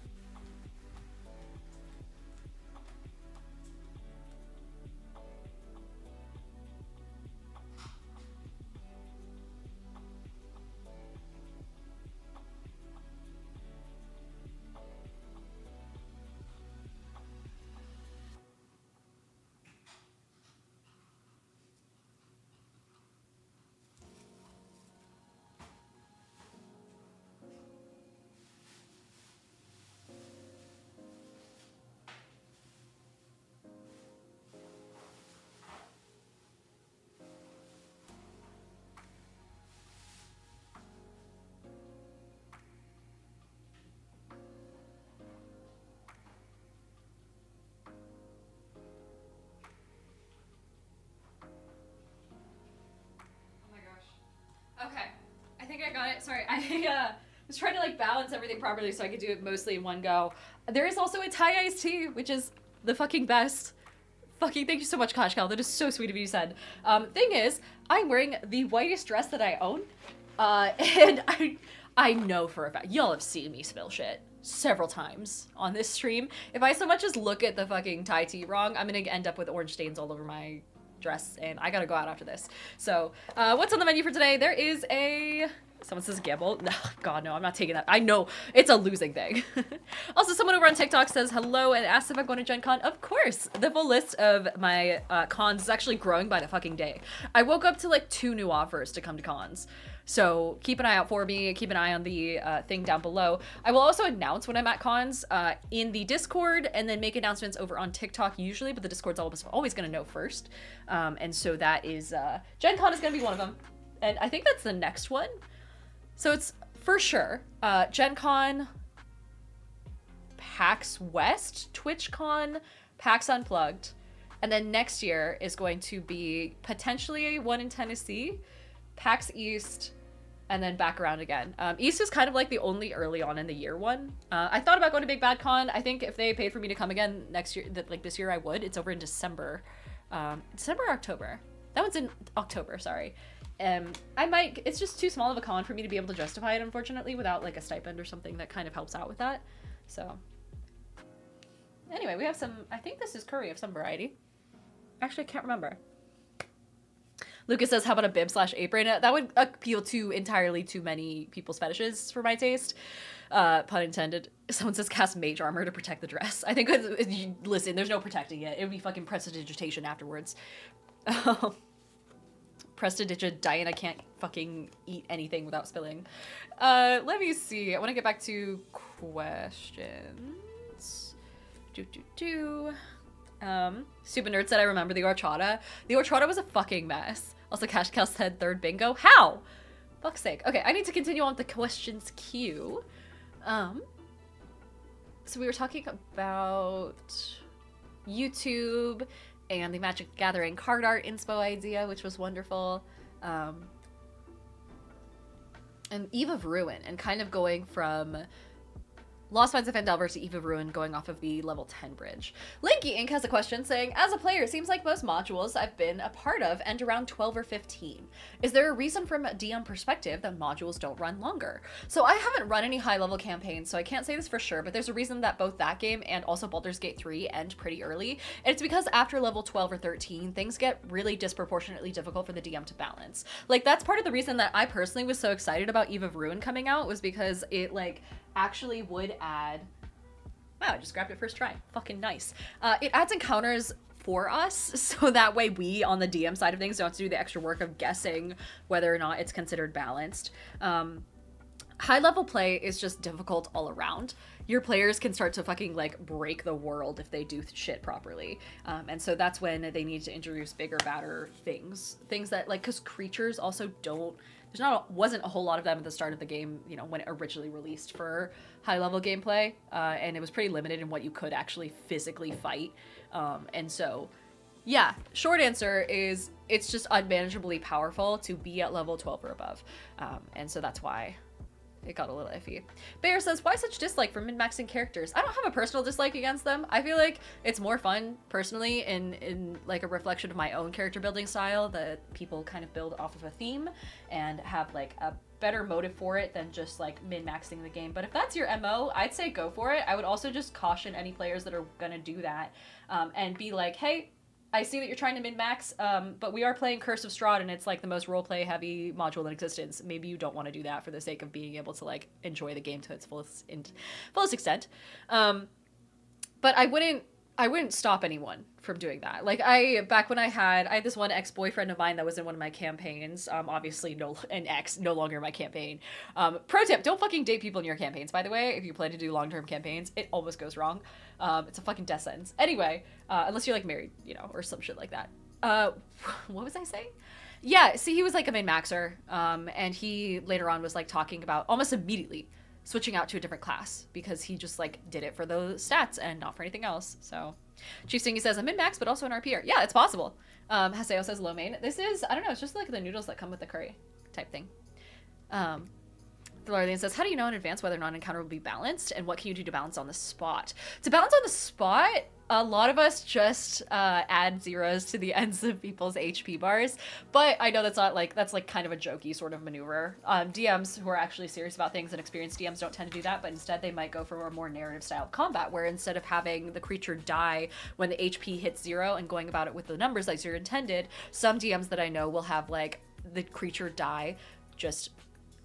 Okay, I think I got it. Sorry, I was trying to like balance everything properly so I could do it mostly in one go. There is also a Thai iced tea, which is the fucking best. Fucking thank you so much, Kashkal. That is so sweet of you said. Thing is, I'm wearing the whitest dress that I own, and I know for a fact, y'all have seen me spill shit several times on this stream. If I so much as look at the fucking Thai tea wrong, I'm gonna end up with orange stains all over my dress, and I gotta go out after this. So, what's on the menu for today? There is a... Someone says gamble. No, God, no, I'm not taking that. I know it's a losing thing. Also, someone over on TikTok says hello and asks if I'm going to Gen Con. Of course. The full list of my cons is actually growing by the fucking day. I woke up to like 2 new offers to come to cons. So keep an eye out for me. Keep an eye on the thing down below. I will also announce when I'm at cons in the Discord and then make announcements over on TikTok usually, but the Discord's always going to know first. And so that is, Gen Con is going to be one of them. And I think that's the next one. So it's for sure Gen Con, PAX West, TwitchCon, PAX Unplugged, and then next year is going to be potentially one in Tennessee, PAX East, and then back around again. East is kind of like the only early on in the year one. I thought about going to Big Bad Con. I think if they paid for me to come again next year, like this year, I would. It's over in December. December or October? That one's in October, sorry. I might, it's just too small of a con for me to be able to justify it, unfortunately, without like a stipend or something that kind of helps out with that. So anyway, we have some, I think this is curry of some variety. Actually, I can't remember. Lucas says, how about a bib/apron? That would appeal to entirely too many people's fetishes for my taste. Pun intended. Someone says cast mage armor to protect the dress. I think, listen, there's no protecting it. It would be fucking prestidigitation afterwards. Prestidigitation, I can't fucking eat anything without spilling. Let me see. I want to get back to questions. Stupid Nerd said, I remember the horchata. The horchata was a fucking mess. Also, Cash Cow said third bingo. How? Fuck's sake. Okay, I need to continue on with the questions queue. So we were talking about YouTube and the Magic the Gathering card art inspo idea, which was wonderful. And Eve of Ruin, and kind of going from Lost Mines of Phandelver to Eve of Ruin, going off of the level 10 bridge. Lanky Inc. has a question saying, as a player, it seems like most modules I've been a part of end around 12 or 15. Is there a reason from a DM perspective that modules don't run longer? So I haven't run any high-level campaigns, so I can't say this for sure, but there's a reason that both that game and also Baldur's Gate 3 end pretty early, and it's because after level 12 or 13, things get really disproportionately difficult for the DM to balance. Like, that's part of the reason that I personally was so excited about Eve of Ruin coming out, was because it, like, actually would add, wow, I just grabbed it first try, fucking nice. It adds encounters for us, so that way we on the DM side of things don't have to do the extra work of guessing whether or not it's considered balanced. High level play is just difficult all around. Your players can start to fucking like break the world if they do shit properly. And so that's when they need to introduce bigger, badder things that, like, because creatures also don't, wasn't a whole lot of them at the start of the game, you know, when it originally released for high level gameplay, and it was pretty limited in what you could actually physically fight. And so, yeah, short answer is it's just unmanageably powerful to be at level 12 or above. And so that's why it got a little iffy. Bear says, why such dislike for min-maxing characters? I don't have a personal dislike against them. I feel like it's more fun, personally, in like a reflection of my own character building style, that people kind of build off of a theme and have like a better motive for it than just like min-maxing the game. But if that's your MO, I'd say go for it. I would also just caution any players that are gonna do that, and be like, hey, I see that you're trying to min-max, but we are playing Curse of Strahd, and it's like the most roleplay heavy module in existence. Maybe you don't want to do that for the sake of being able to like enjoy the game to its fullest extent. But I wouldn't stop anyone from doing that. Like, back when I had this one ex-boyfriend of mine that was in one of my campaigns, obviously an ex, no longer in my campaign. Pro tip, don't fucking date people in your campaigns, by the way, if you plan to do long-term campaigns. It always goes wrong. It's a fucking death sentence. Anyway, unless you're like married, you know, or some shit like that. What was I saying? Yeah, see, he was like a min-maxer, and he later on was like talking about almost immediately switching out to a different class because he just like did it for those stats and not for anything else. So Chief Stingy says, I'm min-max but also an RPer. Yeah, it's possible. Haseo says low main. This is, I don't know, it's just like the noodles that come with the curry type thing. Thalarian says, how do you know in advance whether or not an encounter will be balanced, and what can you do to balance on the spot? To balance on the spot, a lot of us just add zeros to the ends of people's HP bars, but I know that's like kind of a jokey sort of maneuver. DMs who are actually serious about things and experienced DMs don't tend to do that, but instead they might go for a more narrative style combat, where instead of having the creature die when the HP hits 0 and going about it with the numbers like 0 intended, some DMs that I know will have like the creature die just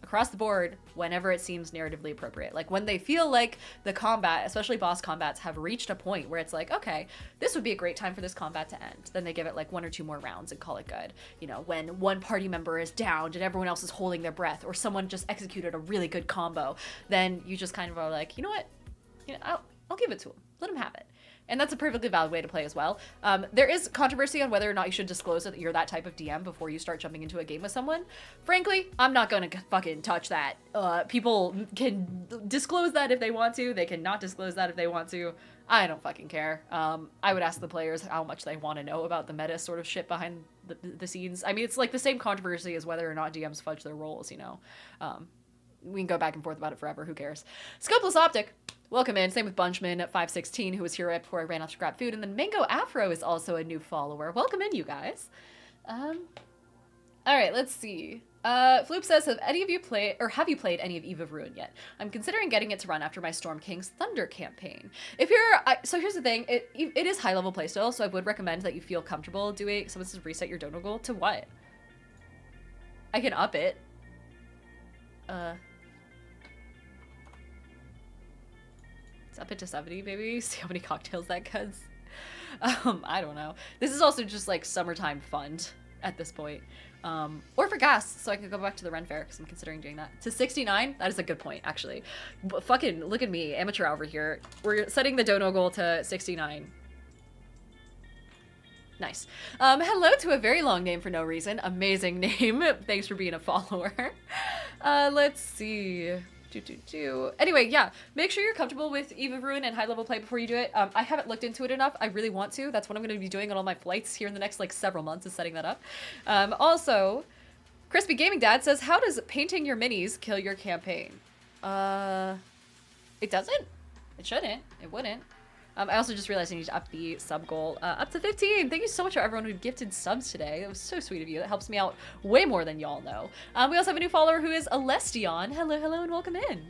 across the board whenever it seems narratively appropriate. Like when they feel like the combat, especially boss combats, have reached a point where it's like, okay, this would be a great time for this combat to end. Then they give it like 1 or 2 more rounds and call it good. You know, when one party member is downed and everyone else is holding their breath, or someone just executed a really good combo, then you just kind of are like, you know what? You know, I'll give it to him. Let him have it. And that's a perfectly valid way to play as well. There is controversy on whether or not you should disclose that you're that type of DM before you start jumping into a game with someone. Frankly, I'm not gonna fucking touch that. People can disclose that if they want to. They can not disclose that if they want to. I don't fucking care. I would ask the players how much they want to know about the meta sort of shit behind the scenes. I mean, it's like the same controversy as whether or not DMs fudge their roles, you know. We can go back and forth about it forever. Who cares? Scopeless Optic, welcome in. Same with Bunchman at 516, who was here right before I ran off to grab food. And then Mango Afro is also a new follower. Welcome in, you guys. All right, let's see. Floop says, have you played any of Eve of Ruin yet? I'm considering getting it to run after my Storm King's Thunder campaign. So here's the thing, it is high level playstyle, so I would recommend that you feel comfortable doing, someone says reset your dono goal to what? I can up it. Let's up it to 70, maybe? See how many cocktails that gets. I don't know. This is also just like summertime fund at this point. Or for gas, so I can go back to the Ren Fair, because I'm considering doing that. To 69? That is a good point, actually. But fucking, look at me, amateur over here. We're setting the dono goal to 69. Nice. Hello to a very long name for no reason. Amazing name. Thanks for being a follower. Let's see. Anyway, yeah, make sure you're comfortable with Eve of Ruin and high level play before you do it. I haven't looked into it enough. I really want to. That's what I'm going to be doing on all my flights here in the next like several months, is setting that up. Also, Crispy Gaming Dad says, how does painting your minis kill your campaign? It doesn't. It shouldn't. It wouldn't. I also just realized I need to up the sub goal up to 15. Thank you so much for everyone who gifted subs today. That was so sweet of you. That helps me out way more than y'all know. We also have a new follower who is Alestion. Hello, hello, and welcome in.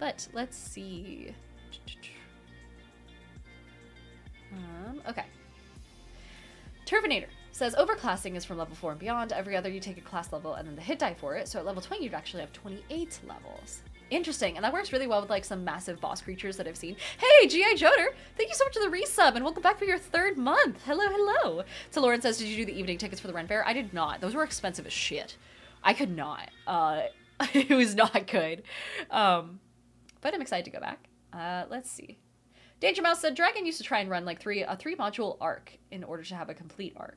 But let's see. Okay. Turvinator says, overclassing is from level 4 and beyond. Every other you take a class level and then the hit die for it. So at level 20, you'd actually have 28 levels. Interesting, and that works really well with like some massive boss creatures that I've seen. Hey, G.I. Joder, thank you so much for the resub, and welcome back for your 3rd month. Hello, hello. To Lauren says, did you do the evening tickets for the Ren Fair? I did not. Those were expensive as shit. I could not. It was not good. But I'm excited to go back. Let's see. Danger Mouse said, Dragon used to try and run like a 3-module arc in order to have a complete arc.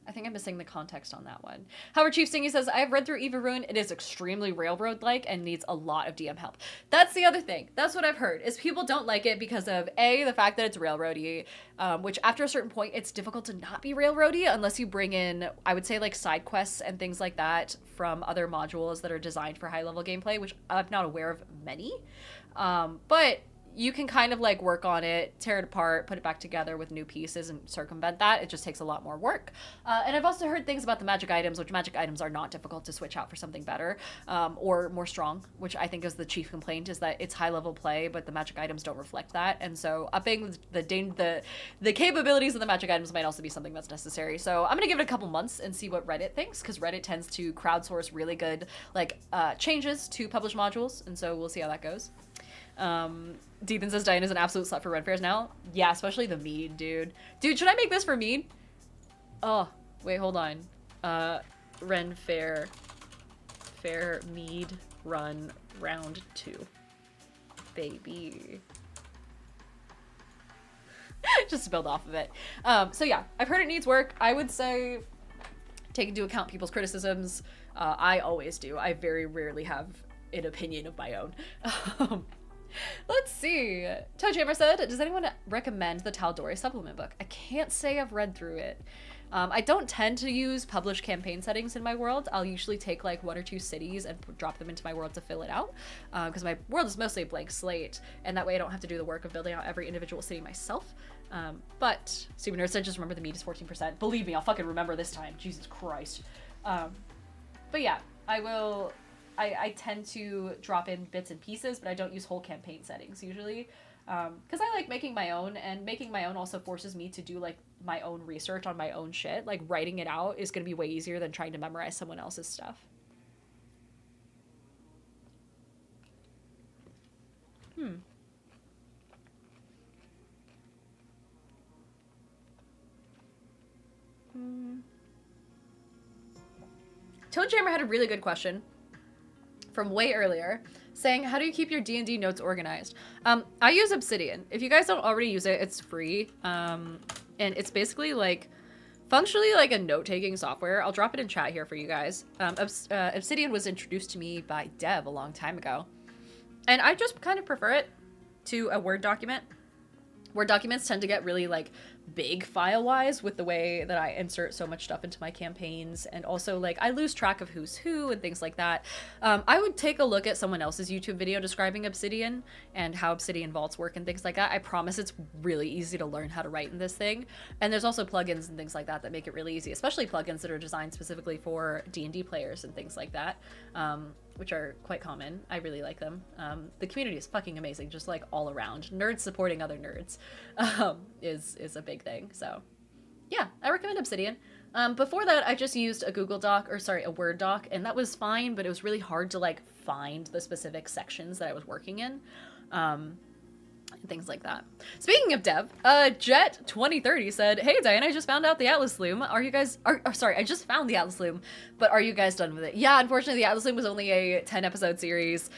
I think I'm missing the context on that one. Howard Chief Stingy says, I've read through Eve of Ruin. It is extremely railroad-like and needs a lot of DM help. That's the other thing. That's what I've heard, is people don't like it because of, A, the fact that it's railroady, which after a certain point, it's difficult to not be railroady unless you bring in, I would say, like side quests and things like that from other modules that are designed for high-level gameplay, which I'm not aware of many. But you can kind of like work on it, tear it apart, put it back together with new pieces and circumvent that. It just takes a lot more work. And I've also heard things about the magic items, which magic items are not difficult to switch out for something better, or more strong, which I think is the chief complaint, is that it's high level play, but the magic items don't reflect that. And so upping the capabilities of the magic items might also be something that's necessary. So I'm gonna give it a couple months and see what Reddit thinks, because Reddit tends to crowdsource really good like changes to published modules, and so we'll see how that goes. Deethan says Diana's an absolute slut for Ren Fairs now. Yeah, especially the mead, dude. Dude, should I make this for mead? Oh, wait, hold on. Ren Fair mead run round 2. Baby. Just spilled off of it. So yeah, I've heard it needs work. I would say take into account people's criticisms. I always do. I very rarely have an opinion of my own. Let's see. Toe Jammer said, does anyone recommend the Tal'Dorei supplement book? I can't say I've read through it. I don't tend to use published campaign settings in my world. I'll usually take like 1 or 2 cities and drop them into my world to fill it out, because my world is mostly a blank slate, and that way I don't have to do the work of building out every individual city myself. But Stephen Nerd said, just remember the meat is 14%. Believe me, I'll fucking remember this time. Jesus Christ. But yeah, I tend to drop in bits and pieces, but I don't use whole campaign settings usually, because I like making my own, and making my own also forces me to do like my own research on my own shit. Like writing it out is going to be way easier than trying to memorize someone else's stuff. Toad Jammer had a really good question from way earlier, saying, how do you keep your D&D notes organized? I use Obsidian. If you guys don't already use it, it's free. And it's basically like, functionally like a note-taking software. I'll drop it in chat here for you guys. Obsidian was introduced to me by Dev a long time ago. And I just kind of prefer it to a Word document. Word documents tend to get really like big file-wise with the way that I insert so much stuff into my campaigns, and also like I lose track of who's who and things like that. I would take a look at someone else's YouTube video describing Obsidian and how Obsidian vaults work and things like that. I promise it's really easy to learn how to write in this thing, and there's also plugins and things like that that make it really easy, especially plugins that are designed specifically for D&D players and things like that, which are quite common. I really like them. The community is fucking amazing, just like all around. Nerds supporting other nerds is a big thing. So yeah, I recommend Obsidian. Before that, I just used a Word doc, and that was fine, but it was really hard to like find the specific sections that I was working in. And things like that. Speaking of dev, Jet2030 said, "Hey Diane, I just found out the Atlas Loom. I just found the Atlas Loom, but are you guys done with it?" Yeah, unfortunately the Atlas Loom was only a 10 episode series,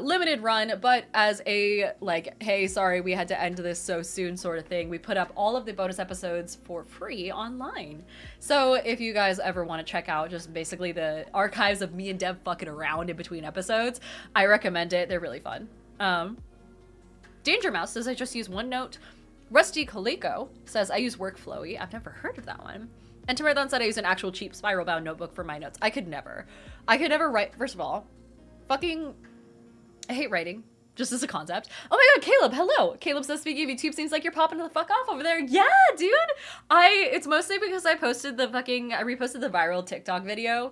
limited run, but as a like, hey, sorry, we had to end this so soon sort of thing, we put up all of the bonus episodes for free online. So if you guys ever want to check out just basically the archives of me and Dev fucking around in between episodes, I recommend it. They're really fun. Danger Mouse says, "I just use OneNote." Rusty Coleco says, "I use Workflowy." I've never heard of that one. And Tamarathon said, "I use an actual cheap spiral bound notebook for my notes." I could never write. First of all, I hate writing, just as a concept. Oh my god, Caleb, hello. Caleb says, "Speaking of YouTube, seems like you're popping the fuck off over there." Yeah, dude. It's mostly because I reposted the viral TikTok video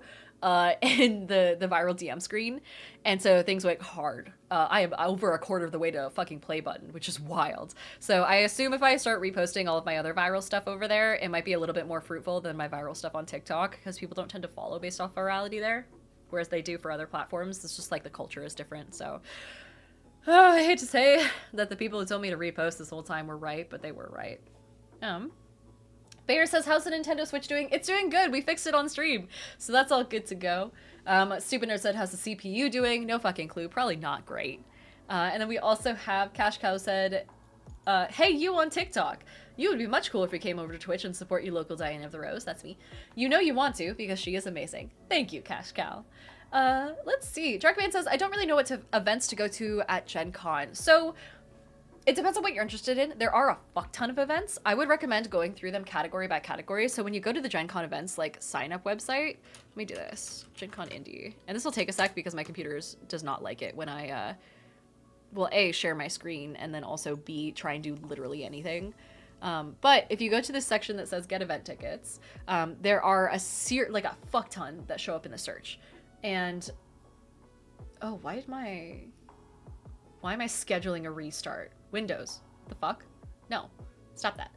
in the viral DM screen, and so things went hard. I am over a quarter of the way to a fucking play button, which is wild. So I assume if I start reposting all of my other viral stuff over there, it might be a little bit more fruitful than my viral stuff on TikTok, because people don't tend to follow based off virality there, whereas they do for other platforms. It's just like the culture is different. So I hate to say that the people who told me to repost this whole time were right, but they were right. Bayer says, "How's the Nintendo Switch doing?" It's doing good. We fixed it on stream, so that's all good to go. Stupid Nerd said, "How's the CPU doing?" No fucking clue. Probably not great. And then we also have Cash Cow said, "Hey, you on TikTok. You would be much cooler if we came over to Twitch and support you local Diana of the Rose." That's me. You know you want to, because she is amazing. Thank you, Cash Cow. Let's see. Darkman says, "I don't really know what events to go to at Gen Con." So it depends on what you're interested in. There are a fuck ton of events. I would recommend going through them category by category. So when you go to the Gen Con events, like sign up website, let me do this. Gen Con Indie. And this will take a sec because my computer does not like it when I, well, A, share my screen, and then also B, try and do literally anything. But if you go to this section that says get event tickets, there are a fuck ton that show up in the search. And, oh, why am I scheduling a restart? Windows. The fuck? No. Stop that.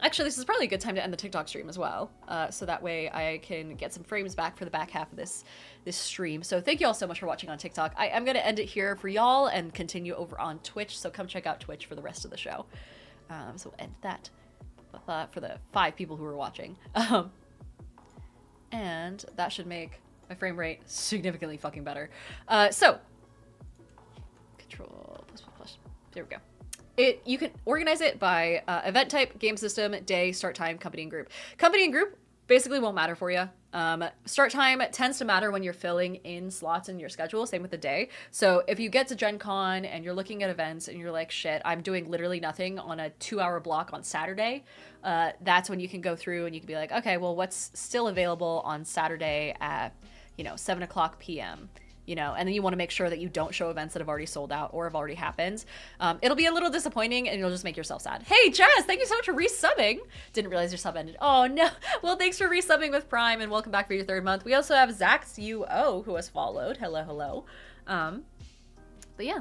Actually, this is probably a good time to end the TikTok stream as well. So that way I can get some frames back for the back half of this stream. So thank you all so much for watching on TikTok. I'm going to end it here for y'all and continue over on Twitch. So come check out Twitch for the rest of the show. So we'll end that for the 5 people who are watching. And that should make my frame rate significantly fucking better. So Control plus. There we go. You can organize it by event type, game system, day, start time, company, and group. Company and group basically won't matter for you. Start time tends to matter when you're filling in slots in your schedule, same with the day. So if you get to Gen Con and you're looking at events and you're like, shit, I'm doing literally nothing on a 2-hour block on Saturday, that's when you can go through and you can be like, okay, well, what's still available on Saturday at, 7 o'clock p.m., and then you want to make sure that you don't show events that have already sold out or have already happened. It'll be a little disappointing and you'll just make yourself sad. Hey, Jazz, thank you so much for resubbing. Didn't realize your sub ended. Oh, no. Well, thanks for resubbing with Prime and welcome back for your 3rd month. We also have Zax UO who has followed. Hello. But yeah,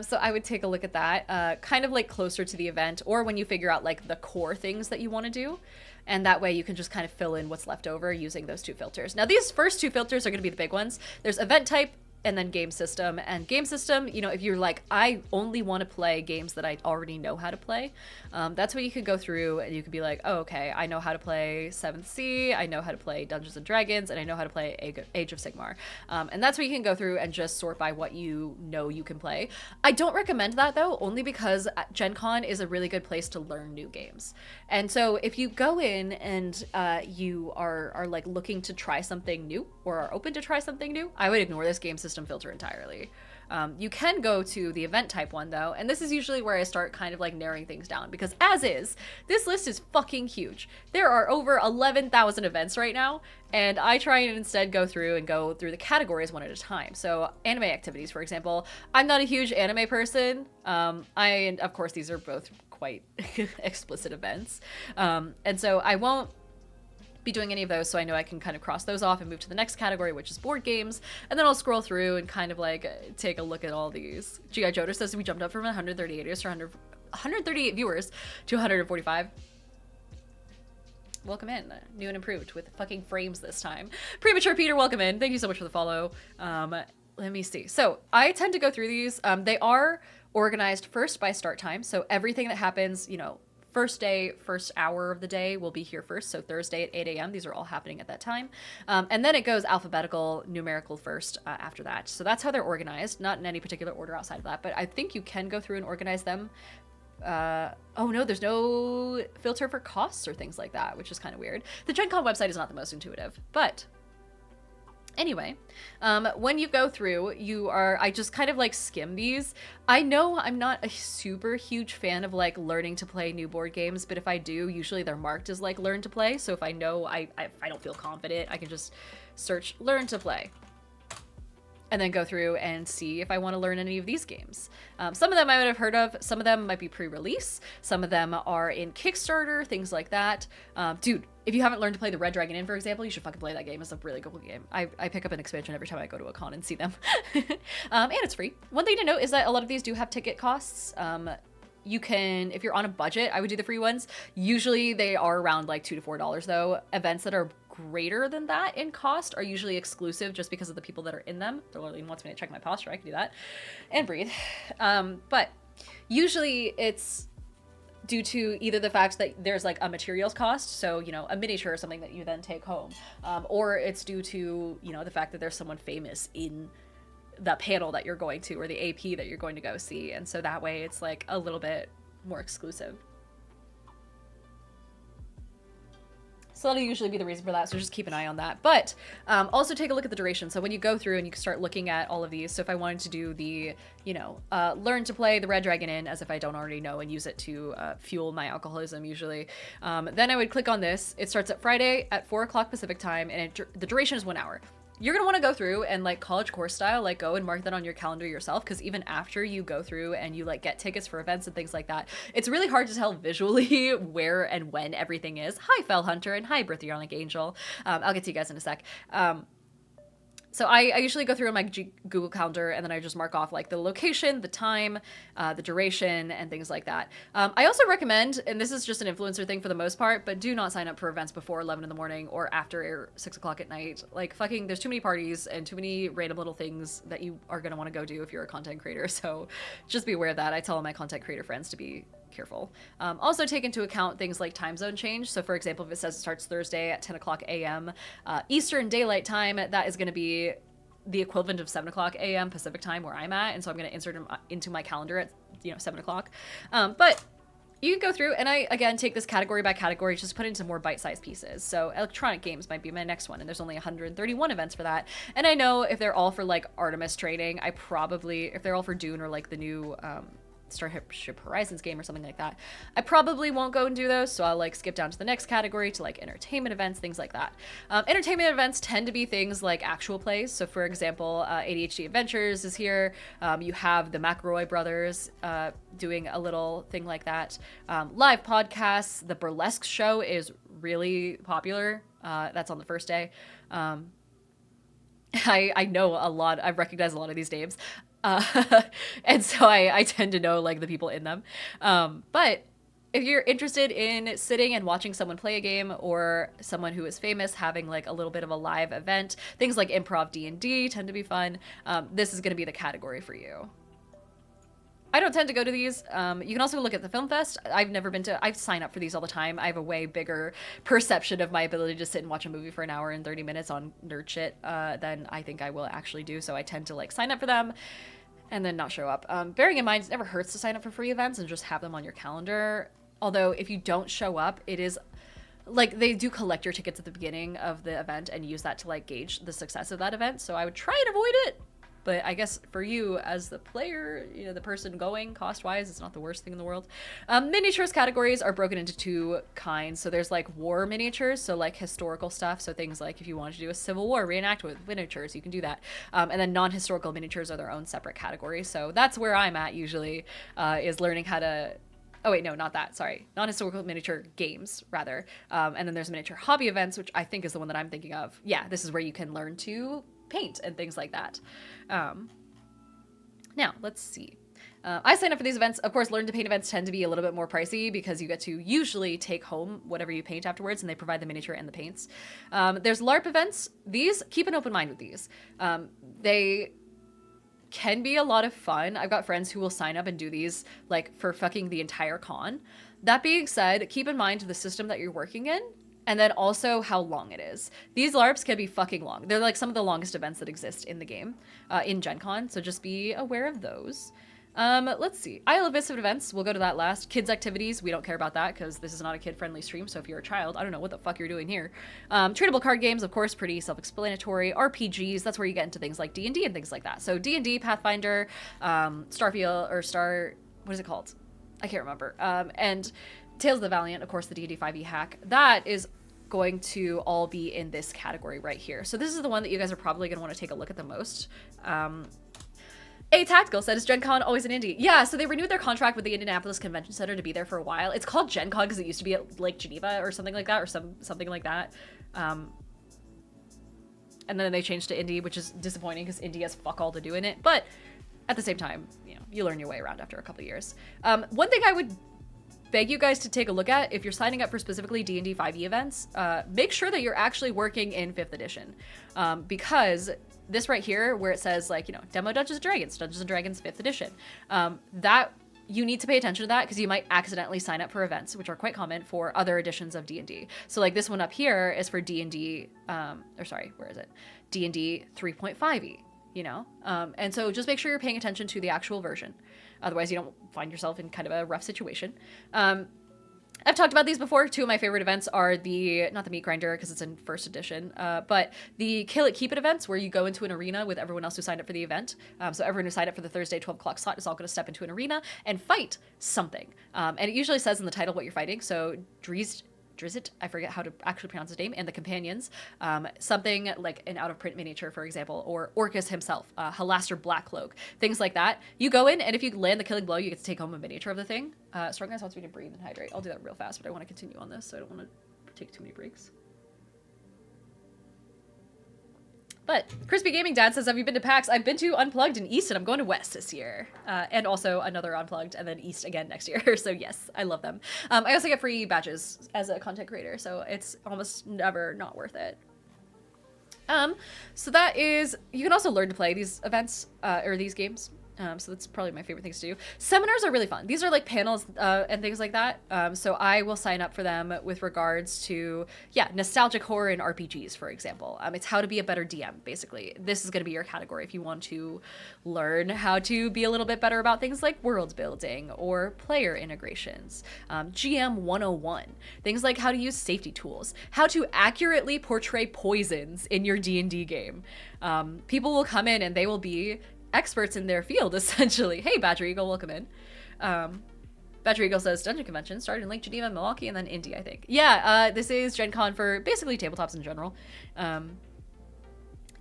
so I would take a look at that, kind of like closer to the event or when you figure out like the core things that you want to do. And that way you can just kind of fill in what's left over using those 2 filters. Now these first 2 filters are going to be the big ones. There's event type and then game system. And game system, if you're like, I only want to play games that I already know how to play, that's what you could go through and you could be like, oh, okay, I know how to play 7th Sea, I know how to play Dungeons and Dragons, and I know how to play Age of Sigmar. And that's what you can go through and just sort by what you know you can play. I don't recommend that though, only because Gen Con is a really good place to learn new games. And so if you go in and you are like looking to try something new or are open to try something new, I would ignore this game system filter entirely. You can go to the event type one though, and this is usually where I start kind of like narrowing things down, because as is, this list is fucking huge. There are over 11,000 events right now, and I try and instead go through the categories one at a time. So anime activities, for example, I'm not a huge anime person. And of course these are both quite explicit events. And so I won't be doing any of those, so I know I can kind of cross those off and move to the next category, which is board games, and then I'll scroll through and kind of like take a look at all these. G.I. Joder says we jumped up from 138 viewers to 138 viewers to 145. Welcome in, new and improved with fucking frames this time. Premature Peter, welcome in. Thank you so much for the follow. Let me see. So I tend to go through these. They are organized first by start time, so everything that happens, you know, first day, first hour of the day will be here first. So Thursday at 8 a.m. These are all happening at that time. And then it goes alphabetical, numerical first after that. So that's how they're organized, not in any particular order outside of that. But I think you can go through and organize them. Oh no, there's no filter for costs or things like that, which is kind of weird. The Gen Con website is not the most intuitive, but anyway, when you go through, I just kind of like skim these. I know I'm not a super huge fan of like learning to play new board games, but if I do, usually they're marked as like learn to play. So if I know if I don't feel confident, I can just search learn to play and then go through and see if I want to learn any of these games. Some of them I would have heard of, some of them might be pre-release, some of them are in Kickstarter, things like that. Dude, if you haven't learned to play the Red Dragon Inn, for example, you should fucking play that game. It's a really cool game. I pick up an expansion every time I go to a con and see them. And it's free. One thing to note is that a lot of these do have ticket costs. You can, if you're on a budget, I would do the free ones. Usually they are around like $2 to $4 though. Events that are greater than that in cost are usually exclusive just because of the people that are in them. Darlene wants me to check my posture. I can do that and breathe. But usually it's due to either the fact that there's like a materials cost, so you know, a miniature or something that you then take home, or it's due to, you know, the fact that there's someone famous in the panel that you're going to or the AP that you're going to go see, and so that way it's like a little bit more exclusive. So that'll usually be the reason for that, so just keep an eye on that. But also take a look at the duration. So when you go through and you start looking at all of these, so if I wanted to do the, you know, learn to play the Red Dragon Inn as if I don't already know and use it to fuel my alcoholism usually, then I would click on this. It starts at Friday at 4 o'clock Pacific time, and the duration is 1 hour. You're going to want to go through and like college course style, like go and mark that on your calendar yourself. Cause even after you go through and you like get tickets for events and things like that, it's really hard to tell visually where and when everything is. Hi, Fell Hunter, and hi, Brithionic Angel. I'll get to you guys in a sec. So I usually go through on my Google Calendar, and then I just mark off like the location, the time, the duration, and things like that. I also recommend, and this is just an influencer thing for the most part, but do not sign up for events before 11 in the morning or after 6 o'clock at night. Like fucking, there's too many parties and too many random little things that you are going to want to go do if you're a content creator. So just be aware of that. I tell all my content creator friends to be careful. Also take into account things like time zone change. So for example, if it says it starts Thursday at 10 o'clock a.m. Eastern Daylight Time, that is going to be the equivalent of 7 o'clock a.m. Pacific time where I'm at. And so I'm going to insert them into my calendar at, 7 o'clock. But you can go through and I, again, take this category by category, just put it into more bite-sized pieces. So electronic games might be my next one, and there's only 131 events for that. And I know if they're all for like Artemis training, if they're all for Dune or like the new, Starship Horizons game or something like that, I probably won't go and do those, so I'll like skip down to the next category to like entertainment events, things like that. Entertainment events tend to be things like actual plays. So for example, ADHD Adventures is here. You have the McElroy brothers doing a little thing like that. Live podcasts. The Burlesque show is really popular. That's on the first day. I know a lot. I've recognized a lot of these names. And so I tend to know like the people in them. But if you're interested in sitting and watching someone play a game, or someone who is famous having like a little bit of a live event, things like improv D&D tend to be fun. This is going to be the category for you. I don't tend to go to these. You can also look at the Film Fest. I sign up for these all the time. I have a way bigger perception of my ability to sit and watch a movie for an hour and 30 minutes on nerd shit than I think I will actually do. So I tend to like sign up for them and then not show up. Bearing in mind, it never hurts to sign up for free events and just have them on your calendar. Although if you don't show up, it is like they do collect your tickets at the beginning of the event and use that to like gauge the success of that event. So I would try and avoid it. But I guess for you as the player, you know, the person going cost-wise, it's not the worst thing in the world. Miniatures categories are broken into two kinds. So there's like war miniatures, so like historical stuff. So things like if you wanted to do a Civil War reenact with miniatures, you can do that. And then non-historical miniatures are their own separate category. So that's where I'm at usually, is learning how to... Oh, wait, no, not that. Sorry. Non-historical miniature games, rather. And then there's miniature hobby events, which I think is the one that I'm thinking of. Yeah, this is where you can learn to paint and things like that. Now, let's see. I sign up for these events. Of course, learn to paint events tend to be a little bit more pricey because you get to usually take home whatever you paint afterwards, and they provide the miniature and the paints. There's LARP events. These, keep an open mind with these. They can be a lot of fun. I've got friends who will sign up and do these like for fucking the entire con. That being said, keep in mind the system that you're working in and then also how long it is. These LARPs can be fucking long. They're like some of the longest events that exist in the game, in Gen Con, so just be aware of those. Let's see. Isle of Visit events, we'll go to that last. Kids activities, we don't care about that because this is not a kid-friendly stream, so if you're a child, I don't know what the fuck you're doing here. Tradable card games, of course, pretty self-explanatory. RPGs, that's where you get into things like D&D and things like that. So D&D, Pathfinder, Starfield, or Star... what is it called? I can't remember. And Tales of the Valiant, of course, the D&D 5e hack. That is going to all be in this category right here. So this is the one that you guys are probably going to want to take a look at the most. A Tactical said, is Gen Con always in Indy? Yeah, so they renewed their contract with the Indianapolis Convention Center to be there for a while. It's called Gen Con because it used to be at Lake Geneva or something like that, or something like that. And then they changed to Indy, which is disappointing because Indy has fuck all to do in it. But at the same time, you know, you learn your way around after a couple of years. One thing I would beg you guys to take a look at if you're signing up for specifically D&D 5e events, make sure that you're actually working in 5th edition, because this right here where it says like, you know, demo Dungeons & Dragons 5th edition, that you need to pay attention to that because you might accidentally sign up for events, which are quite common for other editions of D&D. So like this one up here is for D&D, or sorry, where is it? D&D 3.5e, you know? And so just make sure you're paying attention to the actual version. Otherwise you don't find yourself in kind of a rough situation. I've talked about these before. Two of my favorite events are not the Meat Grinder because it's in 1st edition, but the Kill It, Keep It events where you go into an arena with everyone else who signed up for the event. So everyone who signed up for the Thursday 12 o'clock slot is all going to step into an arena and fight something. And it usually says in the title what you're fighting. So Drizzt, I forget how to actually pronounce his name, and the companions, something like an out-of-print miniature, for example, or Orcus himself, Halaster Blackcloak, things like that. You go in, and if you land the killing blow, you get to take home a miniature of the thing. Strong Guys wants me to breathe and hydrate. I'll do that real fast, but I want to continue on this, so I don't want to take too many breaks. But Crispy Gaming Dad says, have you been to PAX? I've been to Unplugged in East, and I'm going to West this year. And also another Unplugged, and then East again next year. So yes, I love them. I also get free badges as a content creator, so it's almost never not worth it. So that is, you can also learn to play these events, or these games. So that's probably my favorite things to do. Seminars are really fun. These are like panels and things like that. So I will sign up for them with regards to, yeah, nostalgic horror and RPGs, for example. It's how to be a better DM, basically. This is going to be your category if you want to learn how to be a little bit better about things like world building or player integrations. GM 101. Things like how to use safety tools. How to accurately portray poisons in your D&D game. People will come in and they will be experts in their field, essentially. Hey, Badger Eagle, welcome in. Badger Eagle says, Dungeon Convention started in Lake Geneva, Milwaukee, and then Indy, I think. Yeah, this is Gen Con for basically tabletops in general.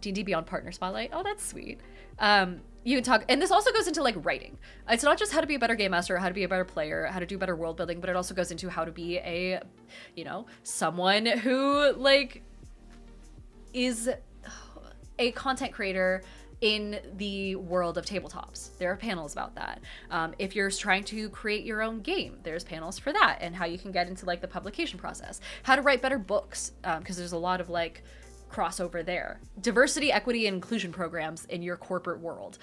D&D Beyond Partner Spotlight. Oh, that's sweet. You can talk, and this also goes into like writing. It's not just how to be a better game master, how to be a better player, how to do better world building, but it also goes into how to be a, you know, someone who like is a content creator in the world of tabletops. There are panels about that. If you're trying to create your own game, there's panels for that and how you can get into like the publication process. How to write better books, because there's a lot of like crossover there. Diversity, equity, and inclusion programs in your corporate world.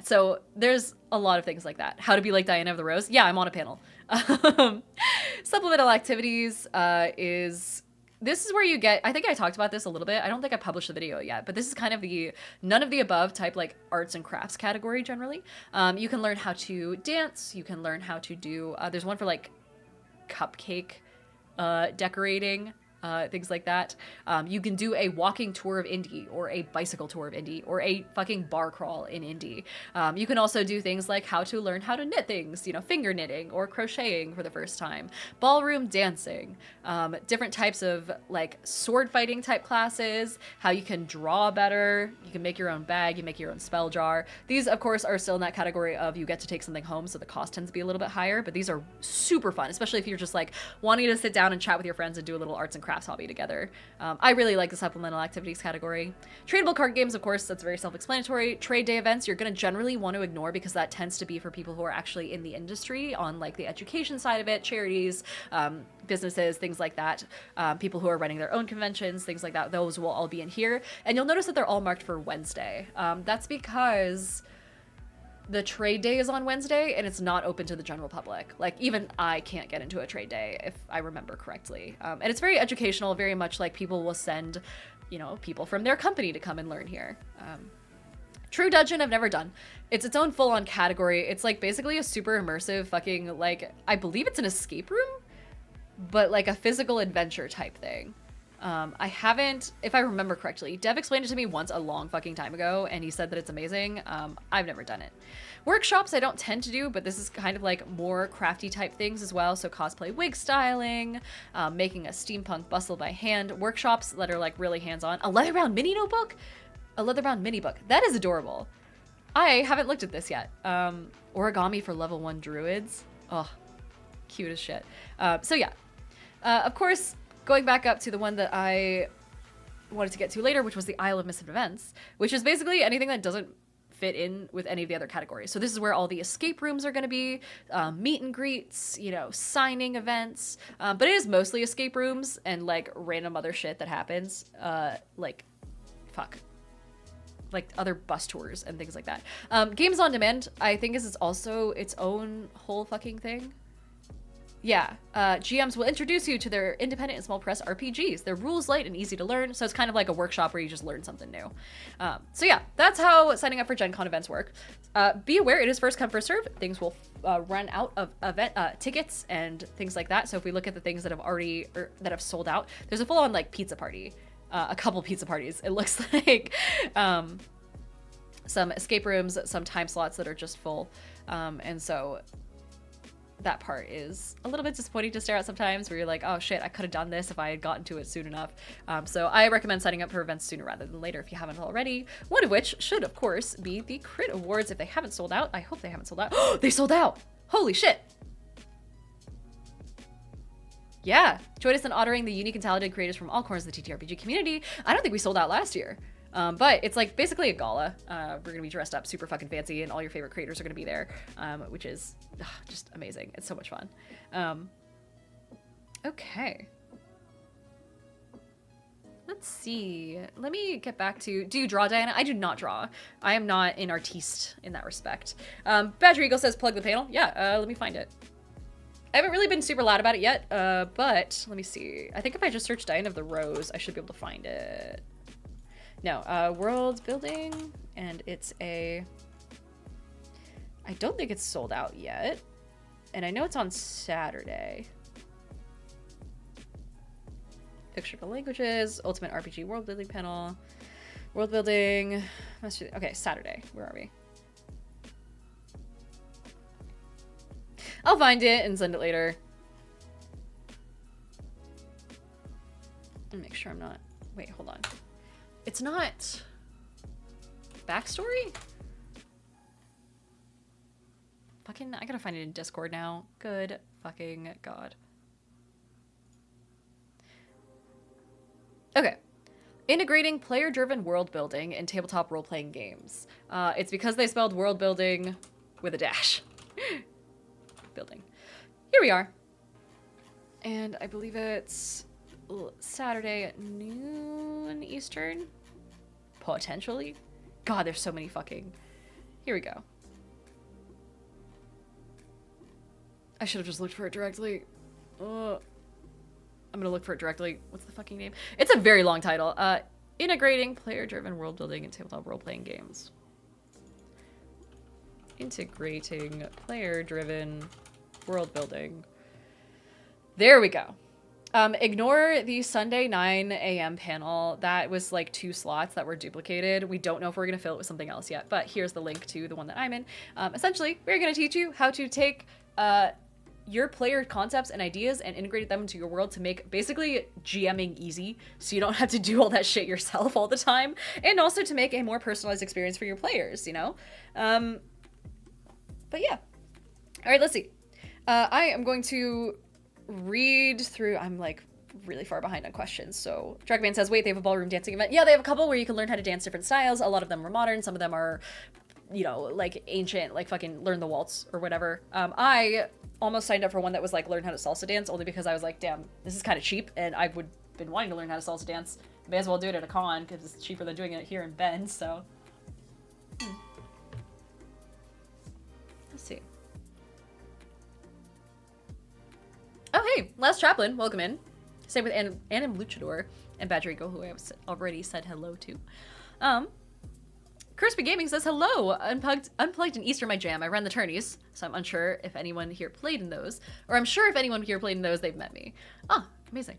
So there's a lot of things like that. How to be like Diana of the Rose. Yeah, I'm on a panel. Supplemental activities this is where you get, I think I talked about this a little bit. I don't think I published the video yet, but this is kind of the none of the above type like arts and crafts category generally. You can learn how to dance. You can learn how to do, there's one for like cupcake decorating. things like that. You can do a walking tour of Indy, or a bicycle tour of Indy, or a fucking bar crawl in Indy. You can also do things like how to learn how to knit things, you know, finger knitting or crocheting for the first time, ballroom dancing, different types of like sword fighting type classes, how you can draw better, you can make your own bag, you make your own spell jar. These, of course, are still in that category of you get to take something home, so the cost tends to be a little bit higher, but these are super fun, especially if you're just like wanting to sit down and chat with your friends and do a little arts and crafts hobby together. I really like the supplemental activities category. Tradable card games, of course, that's very self-explanatory. Trade day events, you're going to generally want to ignore because that tends to be for people who are actually in the industry on like the education side of it, charities, businesses, things like that. People who are running their own conventions, things like that, those will all be in here. And you'll notice that they're all marked for Wednesday. That's because the trade day is on Wednesday and it's not open to the general public. Like even I can't get into a trade day if I remember correctly. And it's very educational, very much like people will send, you know, people from their company to come and learn here. True Dungeon I've never done. It's its own full-on category. It's like basically a super immersive fucking like, I believe it's an escape room, but like a physical adventure type thing. I haven't, if I remember correctly, Dev explained it to me once a long fucking time ago, and he said that it's amazing. I've never done it. Workshops I don't tend to do, but this is kind of like more crafty type things as well. So cosplay wig styling, making a steampunk bustle by hand, workshops that are like really hands-on. A leather-bound mini notebook? A leather-bound mini book. That is adorable. I haven't looked at this yet. Origami for level 1 druids. Oh, cute as shit. So yeah. Of course, going back up to the one that I wanted to get to later, which was the Isle of Missed Events, which is basically anything that doesn't fit in with any of the other categories. So this is where all the escape rooms are going to be, meet and greets, you know, signing events. But it is mostly escape rooms and like random other shit that happens. Like other bus tours and things like that. Games on Demand, I think is also its own whole fucking thing. Yeah, GMs will introduce you to their independent and small press RPGs. They're rules light and easy to learn, so it's kind of like a workshop where you just learn something new. So yeah, that's how signing up for Gen Con events work. Be aware it is first come, first serve. Things will run out of event tickets and things like that. So if we look at the things that have already, or that have sold out, there's a full-on like pizza party, a couple pizza parties. It looks like some escape rooms, some time slots that are just full, and so that part is a little bit disappointing to stare at sometimes, where you're like, oh shit, I could have done this if I had gotten to it soon enough. So I recommend signing up for events sooner rather than later if you haven't already. One of which should, of course, be the Crit Awards if they haven't sold out. I hope they haven't sold out. Oh, they sold out! Holy shit! Yeah, join us in honoring the unique and talented creators from all corners of the TTRPG community. I don't think we sold out last year. But it's like basically a gala. We're gonna be dressed up super fucking fancy and all your favorite creators are gonna be there, which is just amazing. It's so much fun. Okay. Let's see. Let me get back to, do you draw, Diana? I do not draw. I am not an artiste in that respect. Badger Eagle says plug the panel. Yeah, let me find it. I haven't really been super loud about it yet, but let me see. I think if I just search Diana of the Rose, I should be able to find it. No, world building, and it's a, I don't think it's sold out yet, and I know it's on Saturday. Fictional languages, ultimate RPG world building panel, world building, okay, Saturday, where are we? I'll find it and send it later. Make sure I'm not, wait, hold on. It's not backstory? Fucking, I gotta find it in Discord now. Good fucking God. Okay. Integrating player-driven world building in tabletop role-playing games. It's because they spelled world building with a dash. Building. Here we are. And I believe it's Saturday at noon Eastern, potentially. God, there's so many fucking. Here we go. I should have just looked for it directly. I'm gonna look for it directly. What's the fucking name? It's a very long title. Integrating player-driven world building in tabletop role-playing games. Integrating player-driven world building. There we go. Ignore the Sunday 9 a.m. panel. That was like 2 slots that were duplicated. We don't know if we're going to fill it with something else yet, but here's the link to the one that I'm in. Essentially, we're going to teach you how to take your player concepts and ideas and integrate them into your world to make basically GMing easy, so you don't have to do all that shit yourself all the time, and also to make a more personalized experience for your players, you know? But yeah. All right, let's see. I am going to read through. I'm like really far behind on questions. So Dragman says, wait, they have a ballroom dancing event. Yeah, they have a couple where you can learn how to dance different styles. A lot of them are modern. Some of them are, you know, like ancient, like fucking learn the waltz or whatever. I almost signed up for one that was like learn how to salsa dance, only because I was like, damn, this is kind of cheap, and I would been wanting to learn how to salsa dance. May as well do it at a con because it's cheaper than doing it here in Bend. So let's see. Oh, hey, Last Chaplain, welcome in. Same with Anim Luchador and Badgerigo, who I have already said hello to. Crispy Gaming says, hello, Unplugged and Easter my jam. I ran the tourneys, so I'm unsure if anyone here played in those. Or I'm sure if anyone here played in those, they've met me. Ah, amazing.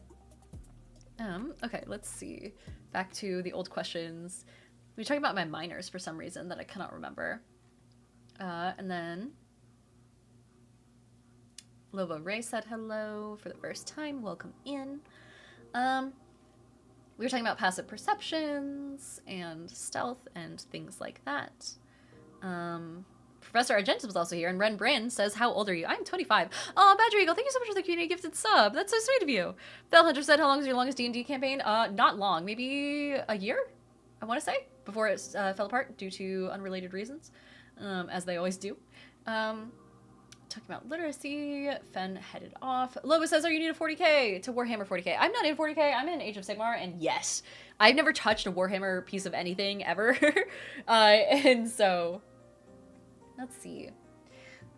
Okay, let's see. Back to the old questions. We were talking about my minors for some reason that I cannot remember. And then Lobo Ray said hello for the first time. Welcome in. We were talking about passive perceptions and stealth and things like that. Professor Argentum was also here, and Ren Bryn says, how old are you? I'm 25. Oh, Badger Eagle, thank you so much for the community gifted sub. That's so sweet of you. Bell Hunter said, how long was your longest D&D campaign? Not long. Maybe a year, I want to say, before it fell apart due to unrelated reasons, as they always do. Talking about literacy. Fen headed off. Loba says, are you new to 40k? To Warhammer 40k. I'm not in 40k. I'm in Age of Sigmar, and yes, I've never touched a Warhammer piece of anything ever. And so, let's see.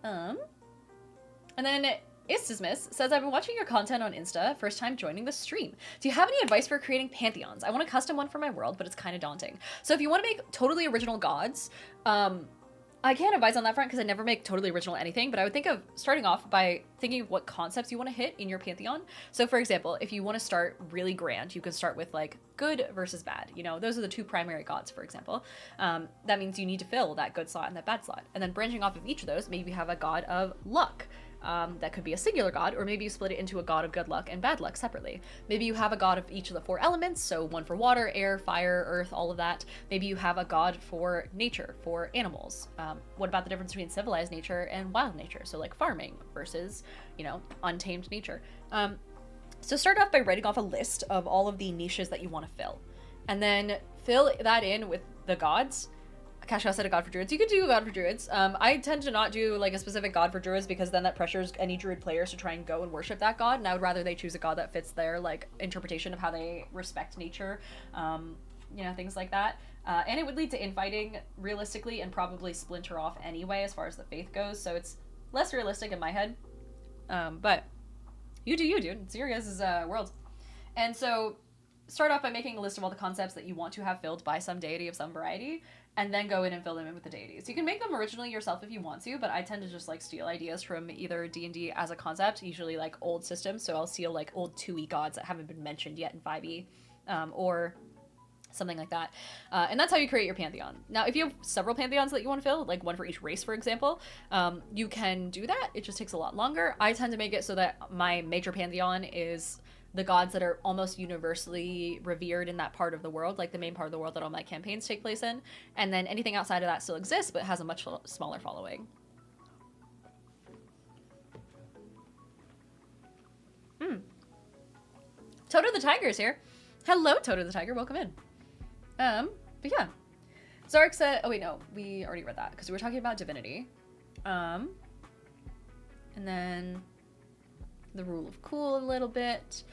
And then Istismus says, I've been watching your content on Insta, first time joining the stream. Do you have any advice for creating pantheons? I want a custom one for my world, but it's kind of daunting. So if you want to make totally original gods, I can't advise on that front because I never make totally original anything, but I would think of starting off by thinking of what concepts you want to hit in your pantheon. So for example, if you want to start really grand, you can start with like good versus bad. You know, those are the 2 primary gods, for example. That means you need to fill that good slot and that bad slot. And then branching off of each of those, maybe you have a god of luck. That could be a singular god, or maybe you split it into a god of good luck and bad luck separately. Maybe you have a god of each of the 4 elements, so one for water, air, fire, earth, all of that. Maybe you have a god for nature, for animals. What about the difference between civilized nature and wild nature? So like farming versus, you know, untamed nature. So start off by writing off a list of all of the niches that you want to fill. And then fill that in with the gods. Kashka said a god for druids. You could do a god for druids. I tend to not do like a specific god for druids because then that pressures any druid players to try and go and worship that god, and I would rather they choose a god that fits their like interpretation of how they respect nature, you know, things like that. And it would lead to infighting realistically and probably splinter off anyway as far as the faith goes, so it's less realistic in my head. But you do you, dude. It's your guys' world. And so start off by making a list of all the concepts that you want to have filled by some deity of some variety, and then go in and fill them in with the deities. You can make them originally yourself if you want to, but I tend to just like steal ideas from either D&D as a concept, usually like old systems, so I'll steal like old 2e gods that haven't been mentioned yet in 5e, or something like that. And that's how you create your pantheon. Now, if you have several pantheons that you want to fill, like one for each race, for example, you can do that. It just takes a lot longer. I tend to make it so that my major pantheon is the gods that are almost universally revered in that part of the world, like the main part of the world that all my campaigns take place in. And then anything outside of that still exists, but has a much smaller following. Toto the Tiger is here. Hello, Toto the Tiger. Welcome in. But yeah. Zarek said, oh wait, no, we already read that because we were talking about divinity. And then the rule of cool a little bit.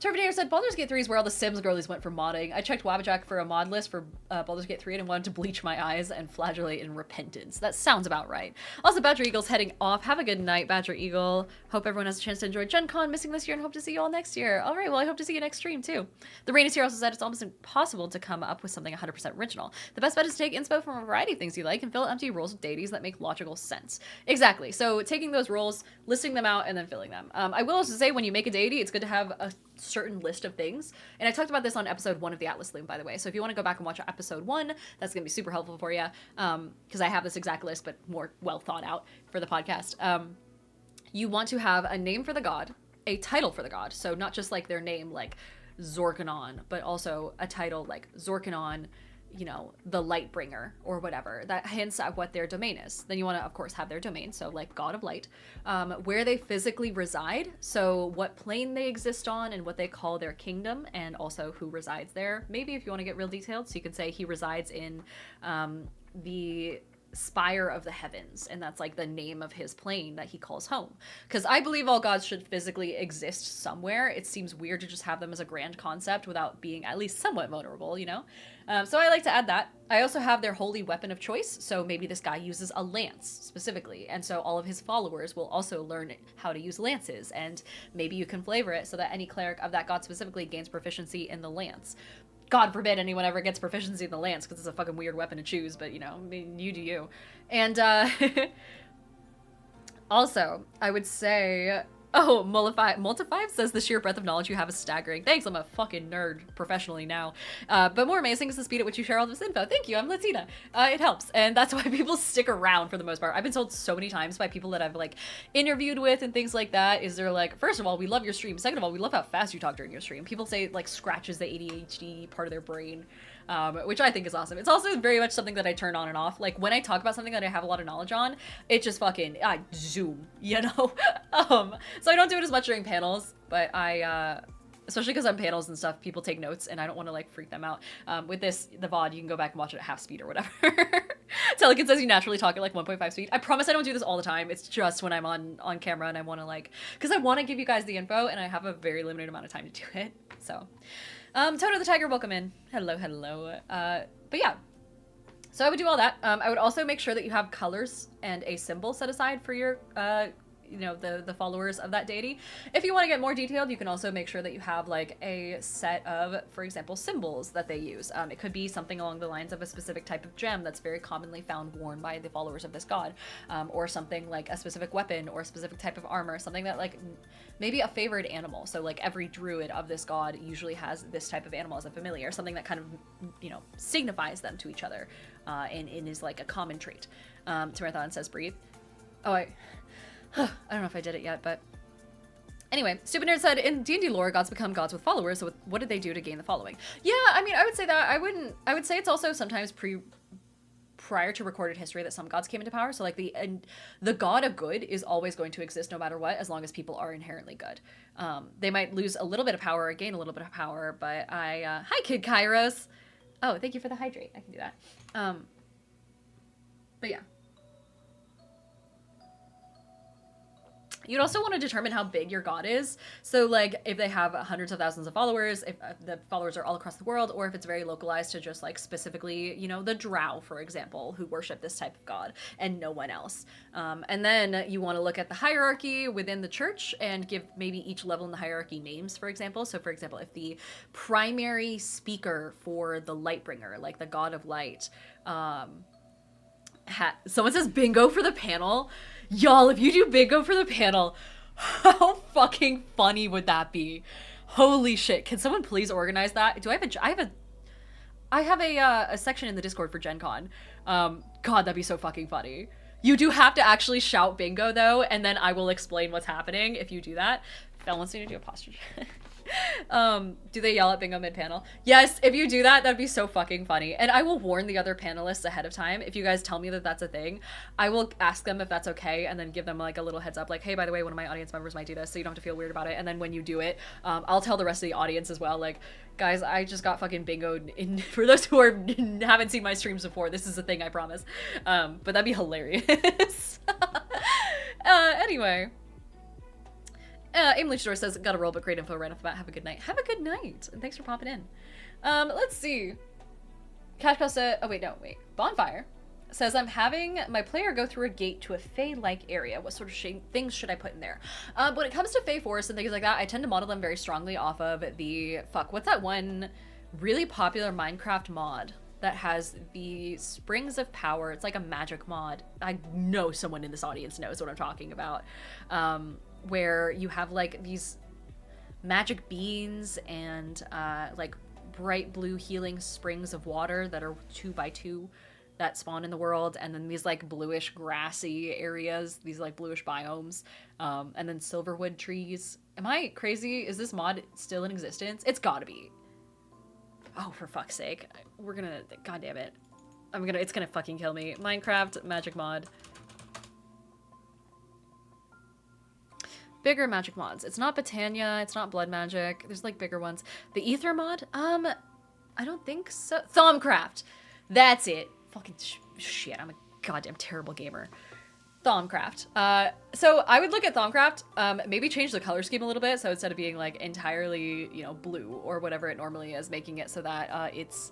Terminator said Baldur's Gate 3 is where all the Sims girlies went for modding. I checked Wabbajack for a mod list for Baldur's Gate 3 and wanted to bleach my eyes and flagellate in repentance. That sounds about right. Also, Badger Eagle's heading off. Have a good night, Badger Eagle. Hope everyone has a chance to enjoy Gen Con, missing this year, and hope to see you all next year. All right, well, I hope to see you next stream, too. The Rain is here also said it's almost impossible to come up with something 100% original. The best bet is to take inspo from a variety of things you like and fill empty roles with deities that make logical sense. Exactly. So taking those roles, listing them out, and then filling them. I will also say when you make a deity, it's good to have a certain list of things, and I talked about this on episode 1 of the Atlas Loom, by the way, so if you want to go back and watch episode 1, that's gonna be super helpful for you, because I have this exact list but more well thought out for the podcast. You want to have a name for the god, a title for the god, so not just like their name like Zorkanon, but also a title like Zorkanon, you know, the Lightbringer or whatever, that hints at what their domain is. Then you want to, of course, have their domain, so like God of Light, where they physically reside, so what plane they exist on and what they call their kingdom, and also who resides there. Maybe if you want to get real detailed, so you can say he resides in the spire of the heavens, and that's like the name of his plane that he calls home, because I believe all gods should physically exist somewhere. It seems weird to just have them as a grand concept without being at least somewhat vulnerable, you know. So I like to add that. I also have their holy weapon of choice, so maybe this guy uses a lance specifically, and so all of his followers will also learn how to use lances, and maybe you can flavor it so that any cleric of that god specifically gains proficiency in the lance. God forbid anyone ever gets proficiency in the lance, because it's a fucking weird weapon to choose, but, you know, I mean, you do you. And, also, I would say, oh, Multifive says the sheer breadth of knowledge you have is staggering. Thanks, I'm a fucking nerd professionally now. But more amazing is the speed at which you share all this info. Thank you, I'm Latina. It helps, and that's why people stick around for the most part. I've been told so many times by people that I've, like, interviewed with and things like that, is they're like, first of all, we love your stream. Second of all, we love how fast you talk during your stream. People say it, like, scratches the ADHD part of their brain. Which I think is awesome. It's also very much something that I turn on and off. Like, when I talk about something that I have a lot of knowledge on, it just fucking, I zoom, you know? So I don't do it as much during panels, but I, especially because on panels and stuff, people take notes, and I don't want to, like, freak them out. With this, the VOD, you can go back and watch it at half speed or whatever. Telekin says you naturally talk at, like, 1.5 speed. I promise I don't do this all the time. It's just when I'm on camera and I want to, like, because I want to give you guys the info, and I have a very limited amount of time to do it, so... Toto the Tiger, welcome in. Hello, hello. But yeah, so I would do all that. I would also make sure that you have colors and a symbol set aside for your, you know, the followers of that deity. If you want to get more detailed, you can also make sure that you have like a set of, for example, symbols that they use. It could be something along the lines of a specific type of gem that's very commonly found worn by the followers of this god, or something like a specific weapon or a specific type of armor, something that like maybe a favored animal. So like every druid of this god usually has this type of animal as a familiar, something that kind of, you know, signifies them to each other, and is like a common trait. Timerathon says breathe. Oh, I don't know if I did it yet, but anyway, Stupid Nerd said, in D&D lore, gods become gods with followers, so what did they do to gain the following? Yeah, I mean, I would say that. I would say it's also sometimes prior to recorded history that some gods came into power. So like the god of good is always going to exist no matter what, as long as people are inherently good. They might lose a little bit of power or gain a little bit of power, but hi Kid Kairos. Oh, thank you for the hydrate. I can do that. But yeah. You'd also want to determine how big your god is. So like if they have hundreds of thousands of followers, if the followers are all across the world, or if it's very localized to just like specifically, you know, the drow, for example, who worship this type of god and no one else. And then you want to look at the hierarchy within the church and give maybe each level in the hierarchy names, for example. So for example, if the primary speaker for the Lightbringer, like the god of light, someone says bingo for the panel. Y'all, if you do bingo for the panel, how fucking funny would that be? Holy shit. Can someone please organize that? Do I have a section in the Discord for Gen Con. God, that'd be so fucking funny. You do have to actually shout bingo though, and then I will explain what's happening if you do that. Fel wants me to do a posture check. Do they yell at bingo mid-panel? Yes, if you do that, that'd be so fucking funny. And I will warn the other panelists ahead of time. If you guys tell me that that's a thing, I will ask them if that's okay, and then give them like a little heads up, like, hey, by the way, one of my audience members might do this, so you don't have to feel weird about it. And then when you do it, I'll tell the rest of the audience as well, like, guys, I just got fucking bingoed in. For those who haven't seen my streams before, this is a thing, I promise. But that'd be hilarious. Anyway. Emily Shore says, got a roll, but great info right off the bat. Have a good night. Have a good night. And thanks for popping in. Let's see. Cashpell said, oh, wait. Bonfire says, I'm having my player go through a gate to a Fey-like area. What sort of things should I put in there? When it comes to Fey forests and things like that, I tend to model them very strongly off of the, what's that one really popular Minecraft mod that has the Springs of Power? It's like a magic mod. I know someone in this audience knows what I'm talking about. Where you have like these magic beans and like bright blue healing springs of water that are 2x2 that spawn in the world, and then these like bluish grassy areas, these like bluish biomes, and then silverwood trees. Am I crazy? Is this mod still in existence? It's gotta be. Oh, for fuck's sake. We're gonna, god damn it. It's gonna fucking kill me. Minecraft magic mod. Bigger magic mods. It's not Botania, it's not blood magic. There's like bigger ones. The ether mod? I don't think so. Thaumcraft. That's it. Fucking shit. I'm a goddamn terrible gamer. Thaumcraft. So I would look at Thaumcraft, maybe change the color scheme a little bit. So instead of being like entirely, you know, blue or whatever it normally is, making it so that it's,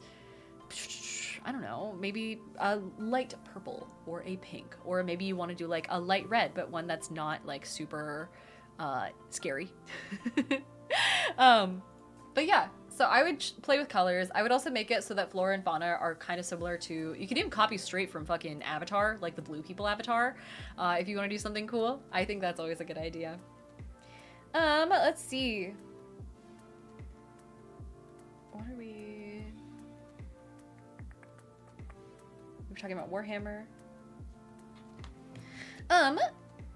I don't know, maybe a light purple or a pink, or maybe you want to do like a light red, but one that's not like super scary. But yeah, so I would play with colors. I would also make it so that flora and fauna are kind of similar to, you can even copy straight from fucking Avatar, like the blue people Avatar, if you want to do something cool. I think that's always a good idea. Let's see. What are we were talking about Warhammer.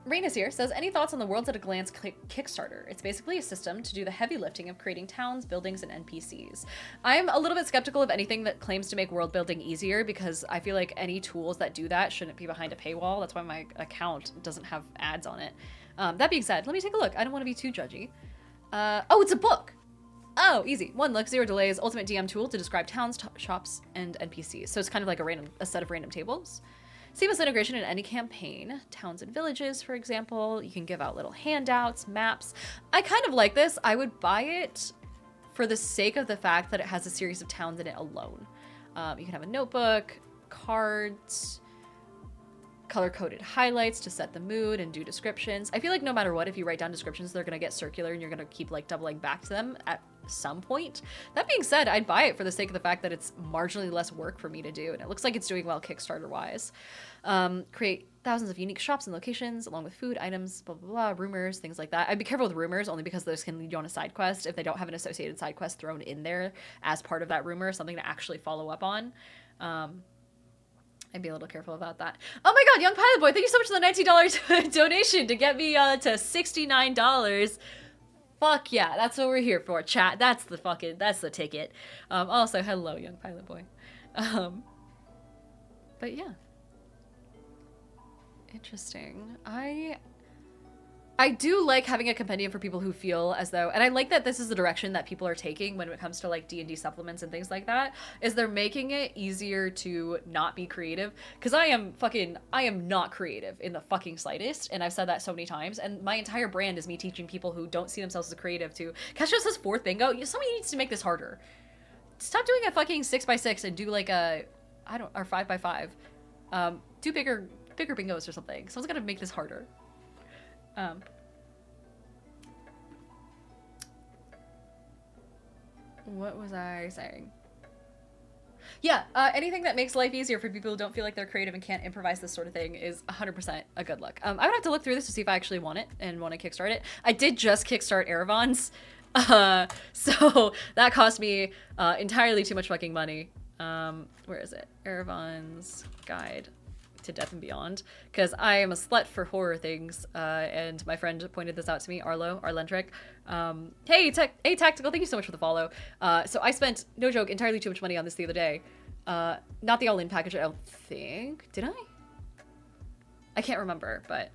Raina's here, says, any thoughts on the Worlds at a Glance Kickstarter? It's basically a system to do the heavy lifting of creating towns, buildings, and NPCs. I'm a little bit skeptical of anything that claims to make world building easier, because I feel like any tools that do that shouldn't be behind a paywall. That's why my account doesn't have ads on it. That being said, let me take a look. I don't want to be too judgy. Oh, it's a book! Oh, easy. 1 look, 0 delays, ultimate DM tool to describe towns, shops, and NPCs. So it's kind of like a set of random tables. Seamless integration in any campaign. Towns and villages, for example. You can give out little handouts, maps. I kind of like this. I would buy it for the sake of the fact that it has a series of towns in it alone. You can have a notebook, cards, color-coded highlights to set the mood and do descriptions. I feel like no matter what, if you write down descriptions, they're going to get circular and you're going to keep like doubling back to them at some point. That being said, I'd buy it for the sake of the fact that it's marginally less work for me to do, and it looks like it's doing well Kickstarter-wise. Create thousands of unique shops and locations, along with food, items, blah, blah, blah, rumors, things like that. I'd be careful with rumors, only because those can lead you on a side quest if they don't have an associated side quest thrown in there as part of that rumor, something to actually follow up on. I'd be a little careful about that. Oh my god, Young Pilot Boy, thank you so much for the $19 donation to get me to $69. Fuck yeah, that's what we're here for, chat. That's the ticket. Also, hello, Young Pilot Boy. But yeah. Interesting. I do like having a compendium for people who feel as though, and I like that this is the direction that people are taking when it comes to like D&D supplements and things like that, is they're making it easier to not be creative. Because I am not creative in the fucking slightest, and I've said that so many times, and my entire brand is me teaching people who don't see themselves as creative to, Kesha says 4th bingo, somebody needs to make this harder. Stop doing a fucking 6x6 and do like a, or 5x5. Do bigger bingos or something. Someone's gotta make this harder. What was I saying? Yeah, anything that makes life easier for people who don't feel like they're creative and can't improvise this sort of thing is 100% a good look. I would have to look through this to see if I actually want it and want to kickstart it. I did just kickstart Erevan's, so that cost me entirely too much fucking money. Where is it? Erevan's Guide to Death and Beyond, because I am a slut for horror things, and my friend pointed this out to me, Arlentric. Hey Tactical, thank you so much for the follow. So I spent, no joke, entirely too much money on this the other day. Not the all-in package, I don't think. Did I? I can't remember, but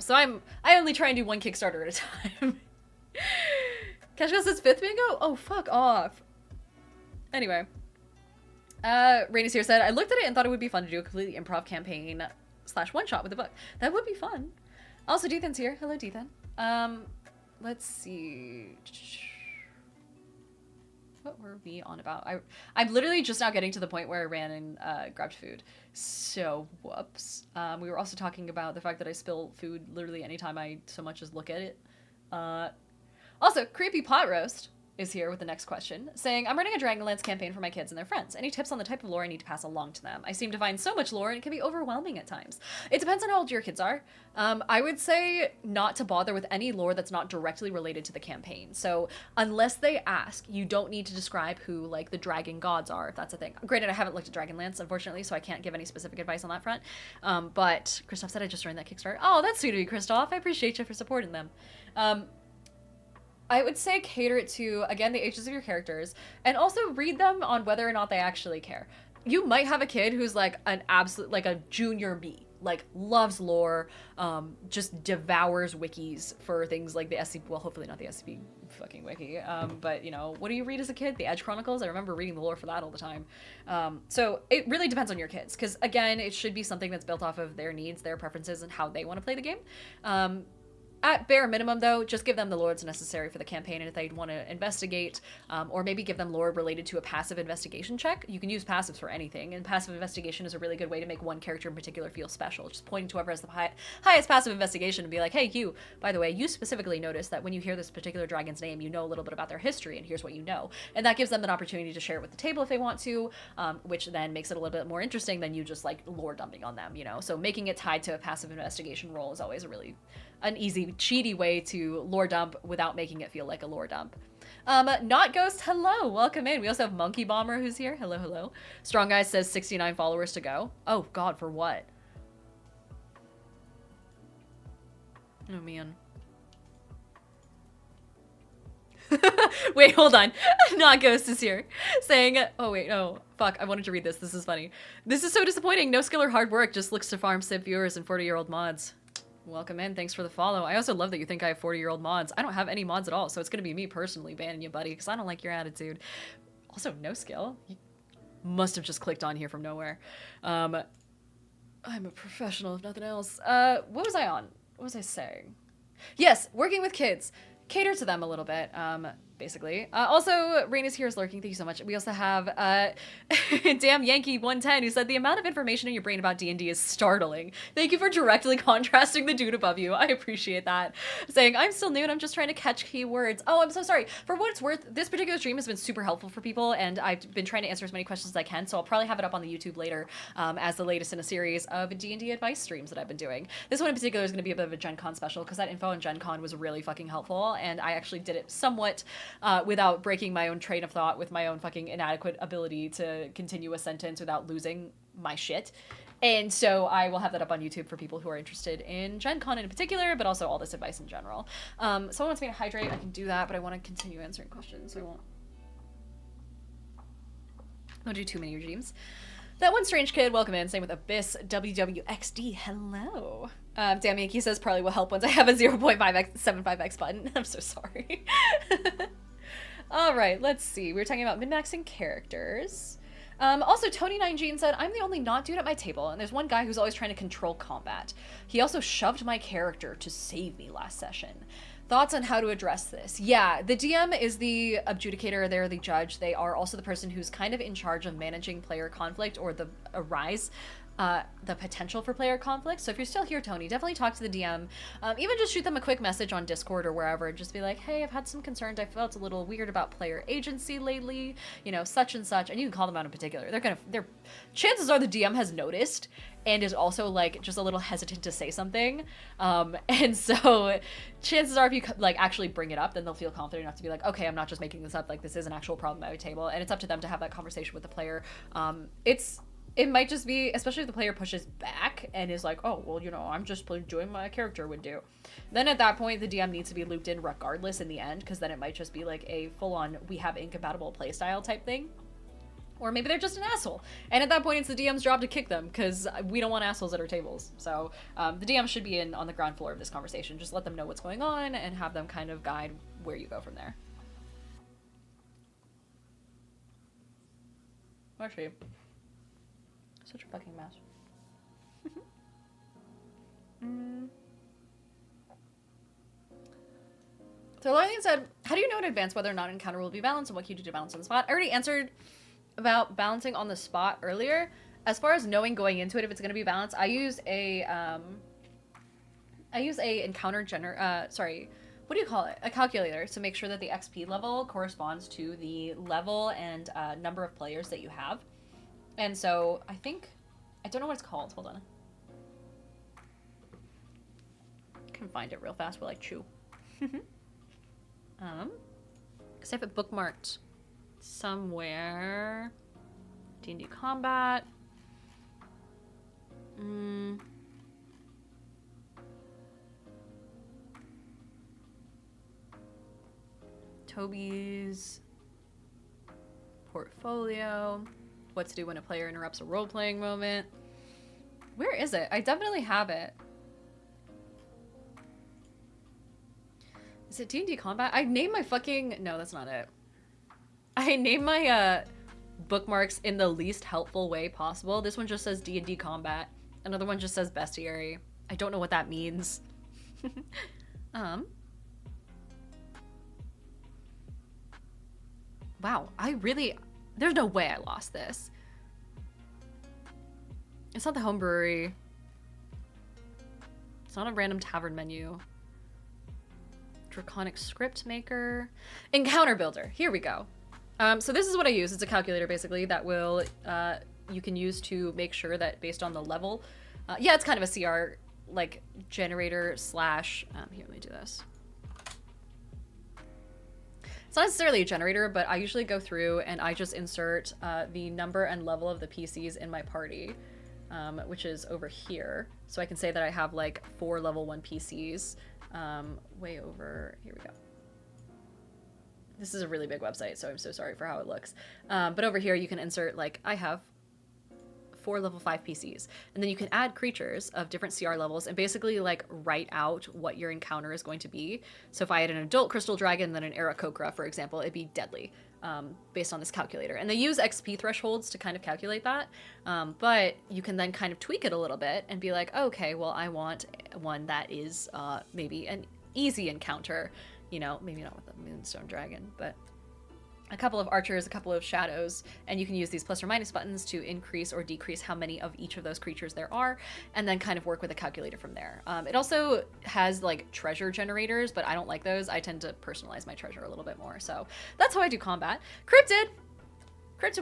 so I only try and do one Kickstarter at a time. Cashgirl says 5th bingo? Oh, fuck off. Anyway. Rainey's here said, I looked at it and thought it would be fun to do a completely improv campaign / one-shot with the book. That would be fun. Also, Dethan's here. Hello, Dethan. let's see. What were we on about? I'm literally just now getting to the point where I ran and grabbed food. So, whoops. We were also talking about the fact that I spill food literally anytime I so much as look at it. Also, Creepy Pot Roast is here with the next question, saying, I'm running a Dragonlance campaign for my kids and their friends. Any tips on the type of lore I need to pass along to them? I seem to find so much lore and it can be overwhelming at times. It depends on how old your kids are. I would say not to bother with any lore that's not directly related to the campaign. So unless they ask, you don't need to describe who, like, the dragon gods are, if that's a thing. Granted, I haven't looked at Dragonlance, unfortunately, so I can't give any specific advice on that front. But Christoph said I just joined that Kickstarter. Oh, that's sweet of you, Christoph. I appreciate you for supporting them. I would say cater it to, again, the ages of your characters, and also read them on whether or not they actually care. You might have a kid who's like an absolute, like a junior me, like loves lore, just devours wikis for things like the SCP, well, hopefully not the SCP fucking wiki, but you know, what do you read as a kid? The Edge Chronicles? I remember reading the lore for that all the time. So it really depends on your kids, because again, it should be something that's built off of their needs, their preferences, and how they want to play the game. At bare minimum, though, just give them the lore that's necessary for the campaign, and if they want to investigate, or maybe give them lore related to a passive investigation check. You can use passives for anything, and passive investigation is a really good way to make one character in particular feel special. Just pointing to whoever has the highest passive investigation and be like, hey, you, by the way, you specifically noticed that when you hear this particular dragon's name, you know a little bit about their history, and here's what you know. And that gives them an opportunity to share it with the table if they want to, which then makes it a little bit more interesting than you just, like, lore dumping on them, you know? So making it tied to a passive investigation roll is always an easy, cheaty way to lore dump without making it feel like a lore dump. Not Ghost, hello, welcome in. We also have Monkey Bomber who's here. Hello, hello. Strong Guy says 69 followers to go. Oh God, for what? Oh man. Wait, hold on. Not Ghost is here. Saying, oh wait, no. Fuck, I wanted to read this. This is funny. This is so disappointing. No skill or hard work, just looks to farm sib viewers and 40-year-old mods. Welcome in. Thanks for the follow. I also love that you think I have 40-year-old mods. I don't have any mods at all, so it's going to be me personally banning you, buddy, because I don't like your attitude. Also, no skill. You must have just clicked on here from nowhere. I'm a professional, if nothing else. What was I on? What was I saying? Yes, working with kids. Cater to them a little bit, basically. Also, Rain is here is lurking. Thank you so much. We also have Damn Yankee 110 who said the amount of information in your brain about D&D is startling. Thank you for directly contrasting the dude above you. I appreciate that. Saying, I'm still new and I'm just trying to catch keywords. Oh, I'm so sorry. For what it's worth, this particular stream has been super helpful for people, and I've been trying to answer as many questions as I can, so I'll probably have it up on the YouTube later as the latest in a series of D&D Advice streams that I've been doing. This one in particular is going to be a bit of a Gen Con special, because that info on Gen Con was really fucking helpful, and I actually did it somewhat without breaking my own train of thought with my own fucking inadequate ability to continue a sentence without losing my shit. And so I will have that up on YouTube for people who are interested in Gen Con in particular, but also all this advice in general. Someone wants me to hydrate, I can do that, but I want to continue answering questions, so I won't do too many regimes. That one strange kid, welcome in. Same with Abyss WWXD. Hello. Damn Yankee says probably will help once I have a 0.5x75x button. I'm so sorry. All right, let's see. We were talking about min-maxing characters. Also, Tony9Jean said, I'm the only not dude at my table, and there's one guy who's always trying to control combat. He also shoved my character to save me last session. Thoughts on how to address this? Yeah, the DM is the adjudicator, they're the judge. They are also the person who's kind of in charge of managing player conflict, or the potential for player conflict. So if you're still here, Tony, definitely talk to the DM. Even just shoot them a quick message on Discord or wherever. Just be like, hey, I've had some concerns. I felt a little weird about player agency lately, you know, such and such. And you can call them out in particular. Chances are the DM has noticed and is also, like, just a little hesitant to say something. And so chances are if you, like, actually bring it up, then they'll feel confident enough to be like, okay, I'm not just making this up. Like, this is an actual problem at my table. And it's up to them to have that conversation with the player. It might just be, especially if the player pushes back and is like, oh, well, you know, I'm just doing what my character would do. Then at that point, the DM needs to be looped in regardless in the end, because then it might just be like a full-on, we have incompatible playstyle type thing. Or maybe they're just an asshole. And at that point, it's the DM's job to kick them, because we don't want assholes at our tables. So the DM should be on the ground floor of this conversation. Just let them know what's going on and have them kind of guide where you go from there. Actually, such a fucking mess. Thorlorn said, how do you know in advance whether or not an encounter will be balanced and what can you do to balance on the spot? I already answered about balancing on the spot earlier. As far as knowing going into it if it's going to be balanced, I use a encounter what do you call it? A calculator to make sure that the XP level corresponds to the level and number of players that you have. And so I don't know what it's called. Hold on. I can find it real fast while I chew. Because I have it bookmarked somewhere. D&D combat. Toby's portfolio. What to do when a player interrupts a role-playing moment. Where is it? I definitely have it. Is it D&D combat? I named my fucking... No, that's not it. I named my bookmarks in the least helpful way possible. This one just says D&D combat. Another one just says bestiary. I don't know what that means. Wow, there's no way I lost this. It's not the home brewery. It's not a random tavern menu. Draconic script maker. Encounter builder. Here we go. So this is what I use. It's a calculator basically that will you can use to make sure that based on the level. Yeah, it's kind of a CR like generator slash. Here, let me do this. It's not necessarily a generator, but I usually go through and I just insert the number and level of the PCs in my party, which is over here. So I can say that I have like 4 level 1 PCs. Way over, here we go. This is a really big website, so I'm so sorry for how it looks. But over here you can insert, like, I have 4 level 5 PCs. And then you can add creatures of different CR levels and basically, like, write out what your encounter is going to be. So if I had an adult crystal dragon, then an Aarakocra, for example, it'd be deadly, based on this calculator. And they use XP thresholds to kind of calculate that. But you can then kind of tweak it a little bit and be like, okay, well, I want one that is maybe an easy encounter. You know, maybe not with a Moonstone Dragon, but a couple of archers, a couple of shadows, and you can use these plus or minus buttons to increase or decrease how many of each of those creatures there are, and then kind of work with a calculator from there. It also has like treasure generators, but I don't like those. I tend to personalize my treasure a little bit more, so that's how I do combat. Cryptid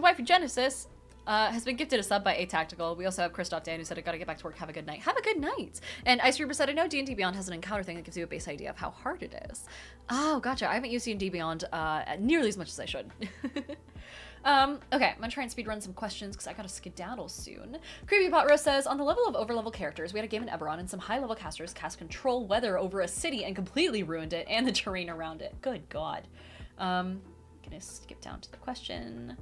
Wifey Genesis has been gifted a sub by Atactical. We also have Christoph Dan who said, I gotta get back to work, have a good night. Have a good night! And Ice Reaper said, I know D&D Beyond has an encounter thing that gives you a base idea of how hard it is. Oh, gotcha. I haven't used D&D Beyond nearly as much as I should. Okay, I'm gonna try and speedrun some questions because I gotta skedaddle soon. Creepy Pot Roast says, on the level of overlevel characters, we had a game in Eberron and some high-level casters cast control weather over a city and completely ruined it and the terrain around it. Good God. Gonna skip down to the question.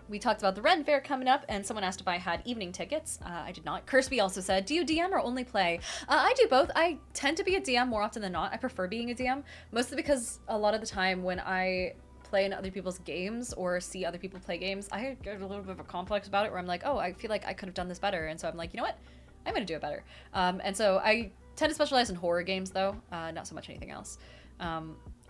We talked about the Ren Fair coming up, and someone asked if I had evening tickets. I did not. Kirsty also said, do you DM or only play? I do both. I tend to be a DM more often than not. I prefer being a DM, mostly because a lot of the time when I play in other people's games or see other people play games, I get a little bit of a complex about it where I'm like, oh, I feel like I could have done this better. And so I'm like, you know what? I'm going to do it better. And so I tend to specialize in horror games, though, not so much anything else.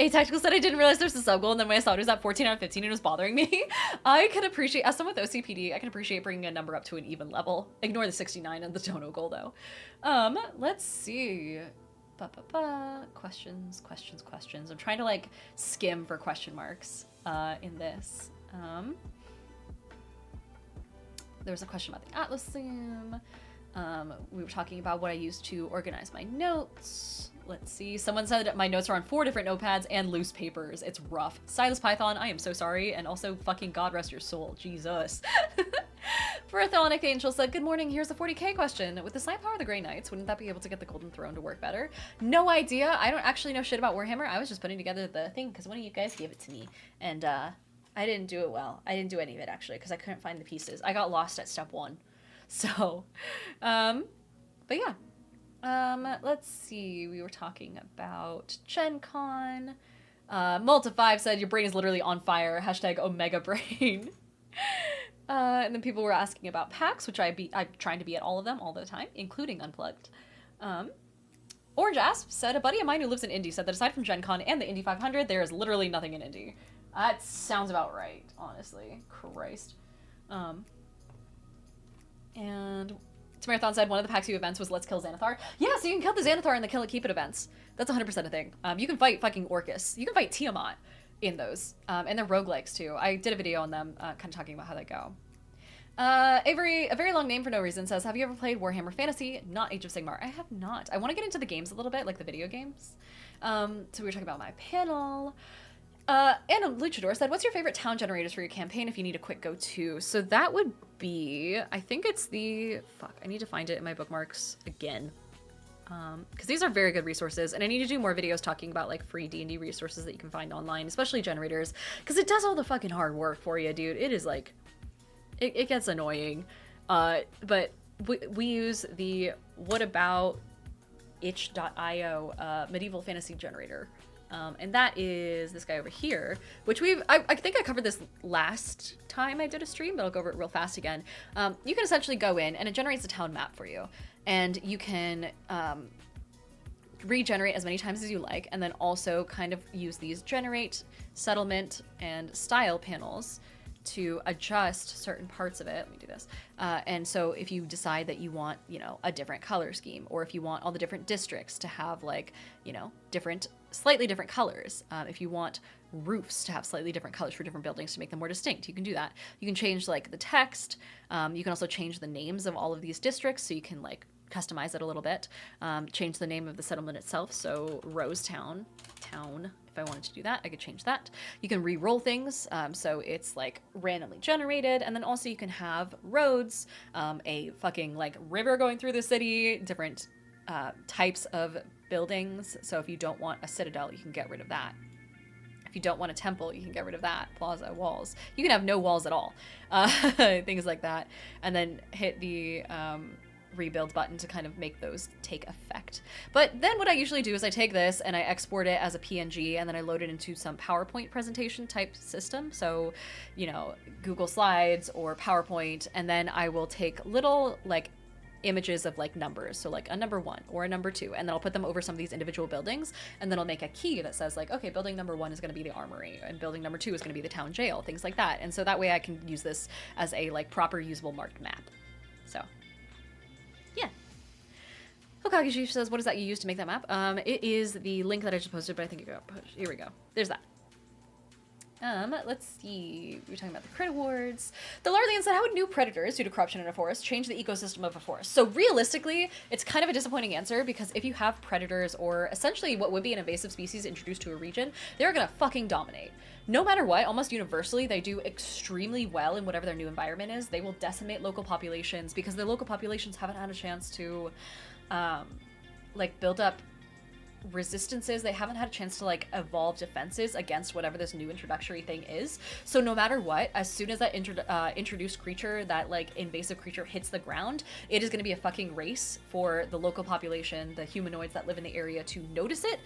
Atactical said I didn't realize there's a sub goal, and then when I saw it was at 14 out of 15, it was bothering me. I can appreciate, as someone with OCPD, I can appreciate bringing a number up to an even level. Ignore the 69 and the dono goal, though. Let's see. Questions. I'm trying to, like, skim for question marks in this. There was a question about the Atlas theme. We were talking about what I used to organize my notes. Let's see. Someone said my notes are on 4 different notepads and loose papers. It's rough. Silas Python, I am so sorry. And also, fucking God rest your soul. Jesus. Parathonic Angel said, good morning. Here's a 40k question. With the slight power of the Grey Knights, wouldn't that be able to get the Golden Throne to work better? No idea. I don't actually know shit about Warhammer. I was just putting together the thing because one of you guys gave it to me. And I didn't do it well. I didn't do any of it, actually, because I couldn't find the pieces. I got lost at step 1. So, but yeah. Let's see, we were talking about Gen Con. Multi5 said, your brain is literally on fire, hashtag Omega Brain. And then people were asking about PAX, which I'm trying to be at all of them all the time, including Unplugged. Orange Asp said, a buddy of mine who lives in Indy said that aside from Gen Con and the Indy 500, there is literally nothing in Indy. That sounds about right, honestly. Christ. And Marathon said one of the PAX U events was Let's Kill Xanathar. Yeah, so you can kill the Xanathar in the Kill It Keep It events. That's 100% a thing. You can fight fucking Orcus. You can fight Tiamat in those. And they're roguelikes too. I did a video on them kind of talking about how they go. Avery, a very long name for no reason, says, have you ever played Warhammer Fantasy, not Age of Sigmar? I have not. I want to get into the games a little bit, like the video games. So we were talking about my panel. Anna Luchador said, what's your favorite town generators for your campaign if you need a quick go-to? So that would be, I think it's the, fuck, I need to find it in my bookmarks again. Because these are very good resources, and I need to do more videos talking about like free D&D resources that you can find online, especially generators, because it does all the fucking hard work for you, dude. It is like, it gets annoying. But we use the whatabout itch.io medieval fantasy generator. And that is this guy over here, which I think I covered this last time I did a stream, but I'll go over it real fast again. You can essentially go in and it generates a town map for you, and you can regenerate as many times as you like, and then also kind of use these generate, settlement, and style panels to adjust certain parts of it. Let me do this. And so if you decide that you want, you know, a different color scheme, or if you want all the different districts to have like, you know, slightly different colors. If you want roofs to have slightly different colors for different buildings to make them more distinct, you can do that. You can change like the text. You can also change the names of all of these districts, so you can like customize it a little bit. Change the name of the settlement itself. So Rosetown, if I wanted to do that, I could change that. You can re-roll things, so it's like randomly generated, and then also you can have roads, a fucking like river going through the city, different types of buildings. So if you don't want a citadel, you can get rid of that. If you don't want a temple, you can get rid of that. Plaza, walls. You can have no walls at all. Things like that. And then hit the rebuild button to kind of make those take effect. But then what I usually do is I take this and I export it as a PNG, and then I load it into some PowerPoint presentation type system. So, you know, Google Slides or PowerPoint, and then I will take little like images of like numbers, so like a number 1 or a number 2, and then I'll put them over some of these individual buildings, and then I'll make a key that says like, okay, building number 1 is going to be the armory, and building number 2 is going to be the town jail, things like that. And so that way I can use this as a like proper usable marked map. So yeah. Hokage Chief says, what is that you use to make that map? It is the link that I just posted, but I think it got pushed. Here we go. There's that. Let's see. We were talking about the crit awards. The Larlian said, how would new predators, due to corruption in a forest, change the ecosystem of a forest? So realistically, it's kind of a disappointing answer, because if you have predators, or essentially what would be an invasive species introduced to a region, they're gonna fucking dominate. No matter what, almost universally, they do extremely well in whatever their new environment is. They will decimate local populations, because the local populations haven't had a chance to, like, build up resistances. They haven't had a chance to like evolve defenses against whatever this new introductory thing is. So no matter what, as soon as that introduced creature, that like invasive creature hits the ground, it is going to be a fucking race for the local population, the humanoids that live in the area, to notice it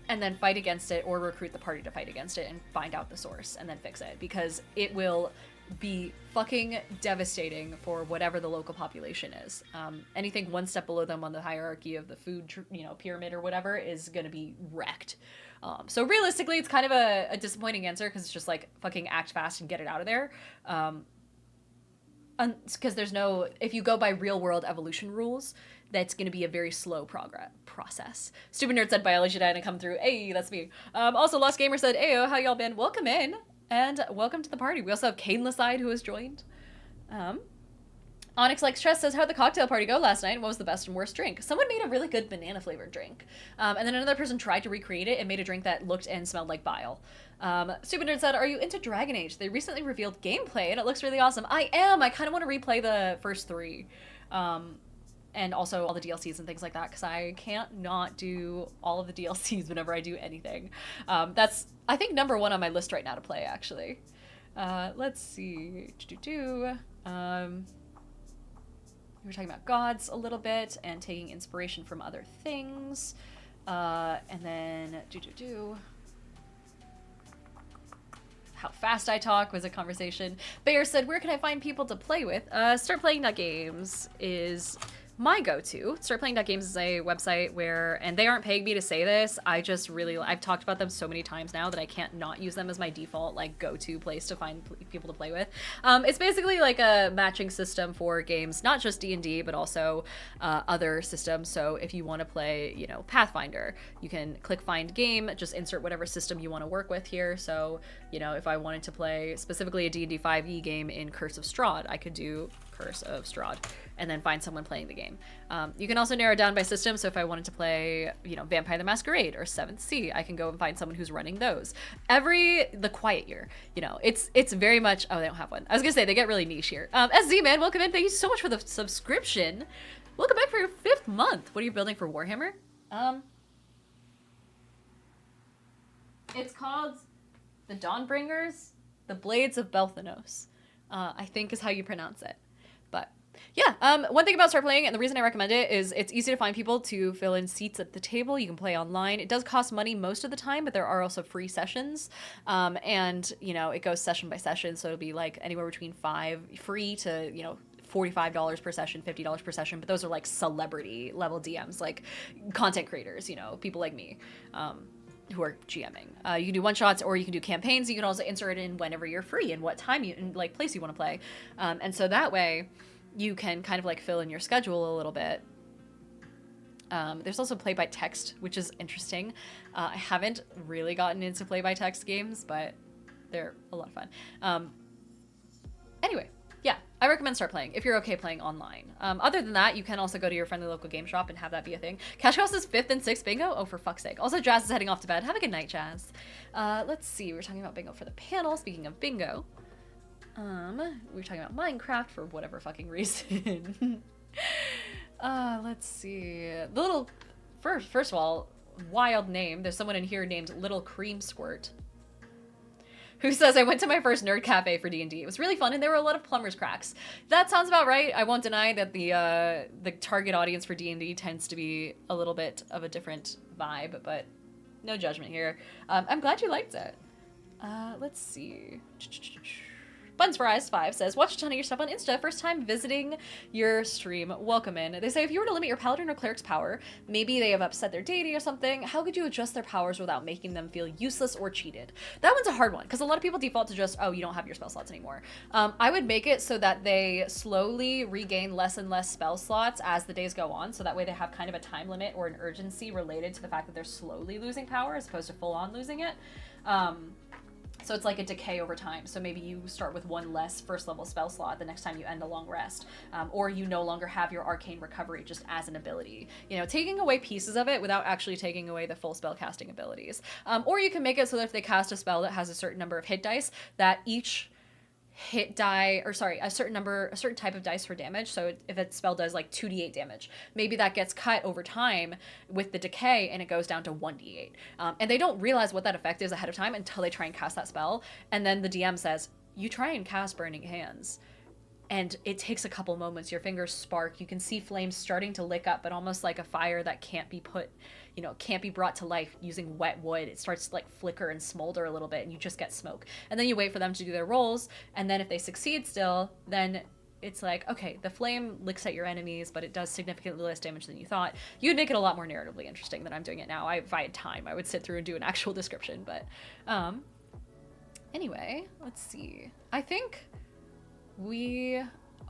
and then fight against it, or recruit the party to fight against it and find out the source and then fix it, because it will be fucking devastating for whatever the local population is. Anything one step below them on the hierarchy of the food, pyramid or whatever, is going to be wrecked. So realistically, it's kind of a disappointing answer, because it's just like fucking act fast and get it out of there. Because there's no, if you go by real world evolution rules, that's going to be a very slow process. Stupid Nerd said biology didn't come through. Hey, that's me. Also, Lost Gamer said, ayo, how y'all been? Welcome in. And welcome to the party. We also have Kane Laside, who has joined. Onyx Like Stress says, how'd the cocktail party go last night? What was the best and worst drink? Someone made a really good banana flavored drink. And then another person tried to recreate it and made a drink that looked and smelled like bile. Stupid Nerd said, are you into Dragon Age? They recently revealed gameplay and it looks really awesome. I am. I kind of want to replay the first 3. And also all the DLCs and things like that, because I can't not do all of the DLCs whenever I do anything. That's, I think, number 1 on my list right now to play, actually. Let's see. We were talking about gods a little bit and taking inspiration from other things. And then how fast I talk was a conversation. Bear said, where can I find people to play with? Start Playing Nut Games is my go-to. Startplaying.games is a website where, and they aren't paying me to say this, I've talked about them so many times now that I can't not use them as my default like go-to place to find people to play with. It's basically like a matching system for games, not just D&D, but also other systems. So if you want to play, you know, Pathfinder, you can click find game, just insert whatever system you want to work with here. So, you know, if I wanted to play specifically a D&D 5e game in Curse of Strahd, I could do Curse of Strahd and then find someone playing the game. You can also narrow down by system. So if I wanted to play, you know, Vampire the Masquerade or 7th Sea, I can go and find someone who's running those. The Quiet Year, you know, it's very much, oh, they don't have one. I was gonna say they get really niche here. SZ man, welcome in. Thank you so much for the subscription. Welcome back for your 5th month. What are you building for Warhammer? It's called the Dawnbringers, the Blades of Belthanos, I think is how you pronounce it. But yeah, one thing about Start Playing, and the reason I recommend it, is it's easy to find people to fill in seats at the table. You can play online. It does cost money most of the time, but there are also free sessions. And, you know, it goes session by session, so it'll be like anywhere between free to, you know, $45 per session, $50 per session, but those are like celebrity level DMs, like content creators, you know, people like me. Who are GMing. You can do one shots or you can do campaigns. You can also insert it in whenever you're free and what time and like place you want to play. And so that way you can kind of like fill in your schedule a little bit. There's also play by text, which is interesting. I haven't really gotten into play by text games, but they're a lot of fun. Anyway. Yeah, I recommend Start Playing if you're okay playing online. Other than that, you can also go to your friendly local game shop and have that be a thing. Cash House is 5th and 6th bingo? Oh, for fuck's sake. Also, Jazz is heading off to bed. Have a good night, Jazz. Let's see. We're talking about bingo for the panel. Speaking of bingo, we're talking about Minecraft for whatever fucking reason. Let's see. The little... First of all, wild name. There's someone in here named Little Cream Squirt, who says, I went to my first nerd cafe for D&D. It was really fun, and there were a lot of plumber's cracks. That sounds about right. I won't deny that the target audience for D&D tends to be a little bit of a different vibe, but no judgment here. I'm glad you liked it. Let's see. Buns for Eyes 5 says, watch a ton of your stuff on Insta. First time visiting your stream. Welcome in. They say, if you were to limit your paladin or cleric's power, maybe they have upset their deity or something, how could you adjust their powers without making them feel useless or cheated? That one's a hard one, because a lot of people default to just, oh, you don't have your spell slots anymore. I would make it so that they slowly regain less and less spell slots as the days go on, so that way they have kind of a time limit or an urgency related to the fact that they're slowly losing power as opposed to full-on losing it. So it's like a decay over time. So maybe you start with one less first level spell slot the next time you end a long rest. Or you no longer have your arcane recovery just as an ability. You know, taking away pieces of it without actually taking away the full spell casting abilities. Or you can make it so that if they cast a spell that has a certain number of hit dice, that each hit die, or sorry, a certain type of dice for damage. So if a spell does like 2d8 damage, maybe that gets cut over time with the decay and it goes down to 1d8. And they don't realize what that effect is ahead of time until they try and cast that spell. And then the DM says, you try and cast Burning Hands. And it takes a couple moments. Your fingers spark. You can see flames starting to lick up, but almost like a fire that can't be put, you know, can't be brought to life using wet wood. It starts to like flicker and smolder a little bit and you just get smoke. And then you wait for them to do their rolls. And then if they succeed still, then it's like, okay, the flame licks at your enemies, but it does significantly less damage than you thought. You'd make it a lot more narratively interesting than I'm doing it now. If I had time, I would sit through and do an actual description. But anyway, let's see. I think we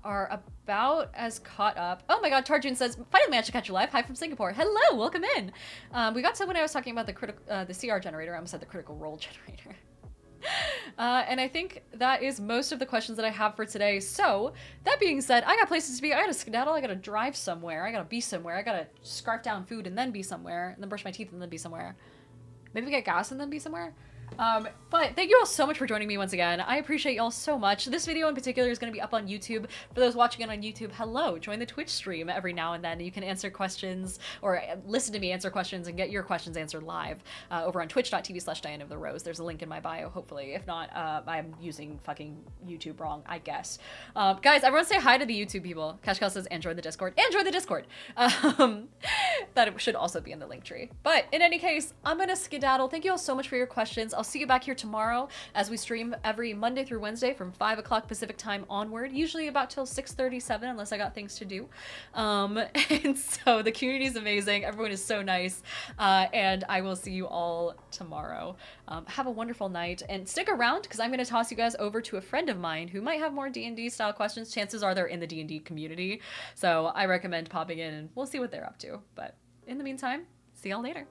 are about as caught up. Oh my god, Tarjun says, finally managed to catch you live. Hi from Singapore. Hello, welcome in. We got to when I was talking about the CR generator. I almost said the critical role generator. And I think that is most of the questions that I have for today. So, that being said, I got places to be. I gotta skedaddle. I gotta drive somewhere. I gotta be somewhere. I gotta scarf down food and then be somewhere. And then brush my teeth and then be somewhere. Maybe get gas and then be somewhere. But thank you all so much for joining me once again. I appreciate y'all so much. This video in particular is going to be up on YouTube. For those watching it on YouTube, hello, join the Twitch stream every now and then. You can answer questions or listen to me answer questions and get your questions answered live over on twitch.tv/Diana of the Rose. There's a link in my bio, hopefully. If not, I'm using fucking YouTube wrong, I guess. Guys, everyone say hi to the YouTube people. Cashcal says, enjoy the Discord. Enjoy the Discord! That should also be in the link tree. But in any case, I'm gonna skedaddle. Thank you all so much for your questions. I'll see you back here tomorrow as we stream every Monday through Wednesday from 5 o'clock Pacific time onward, usually about till 6:37 unless I got things to do. And so the community is amazing. Everyone is so nice. And I will see you all tomorrow. Have a wonderful night and stick around because I'm going to toss you guys over to a friend of mine who might have more D&D style questions. Chances are they're in the D&D community. So I recommend popping in and we'll see what they're up to. But in the meantime, see y'all later.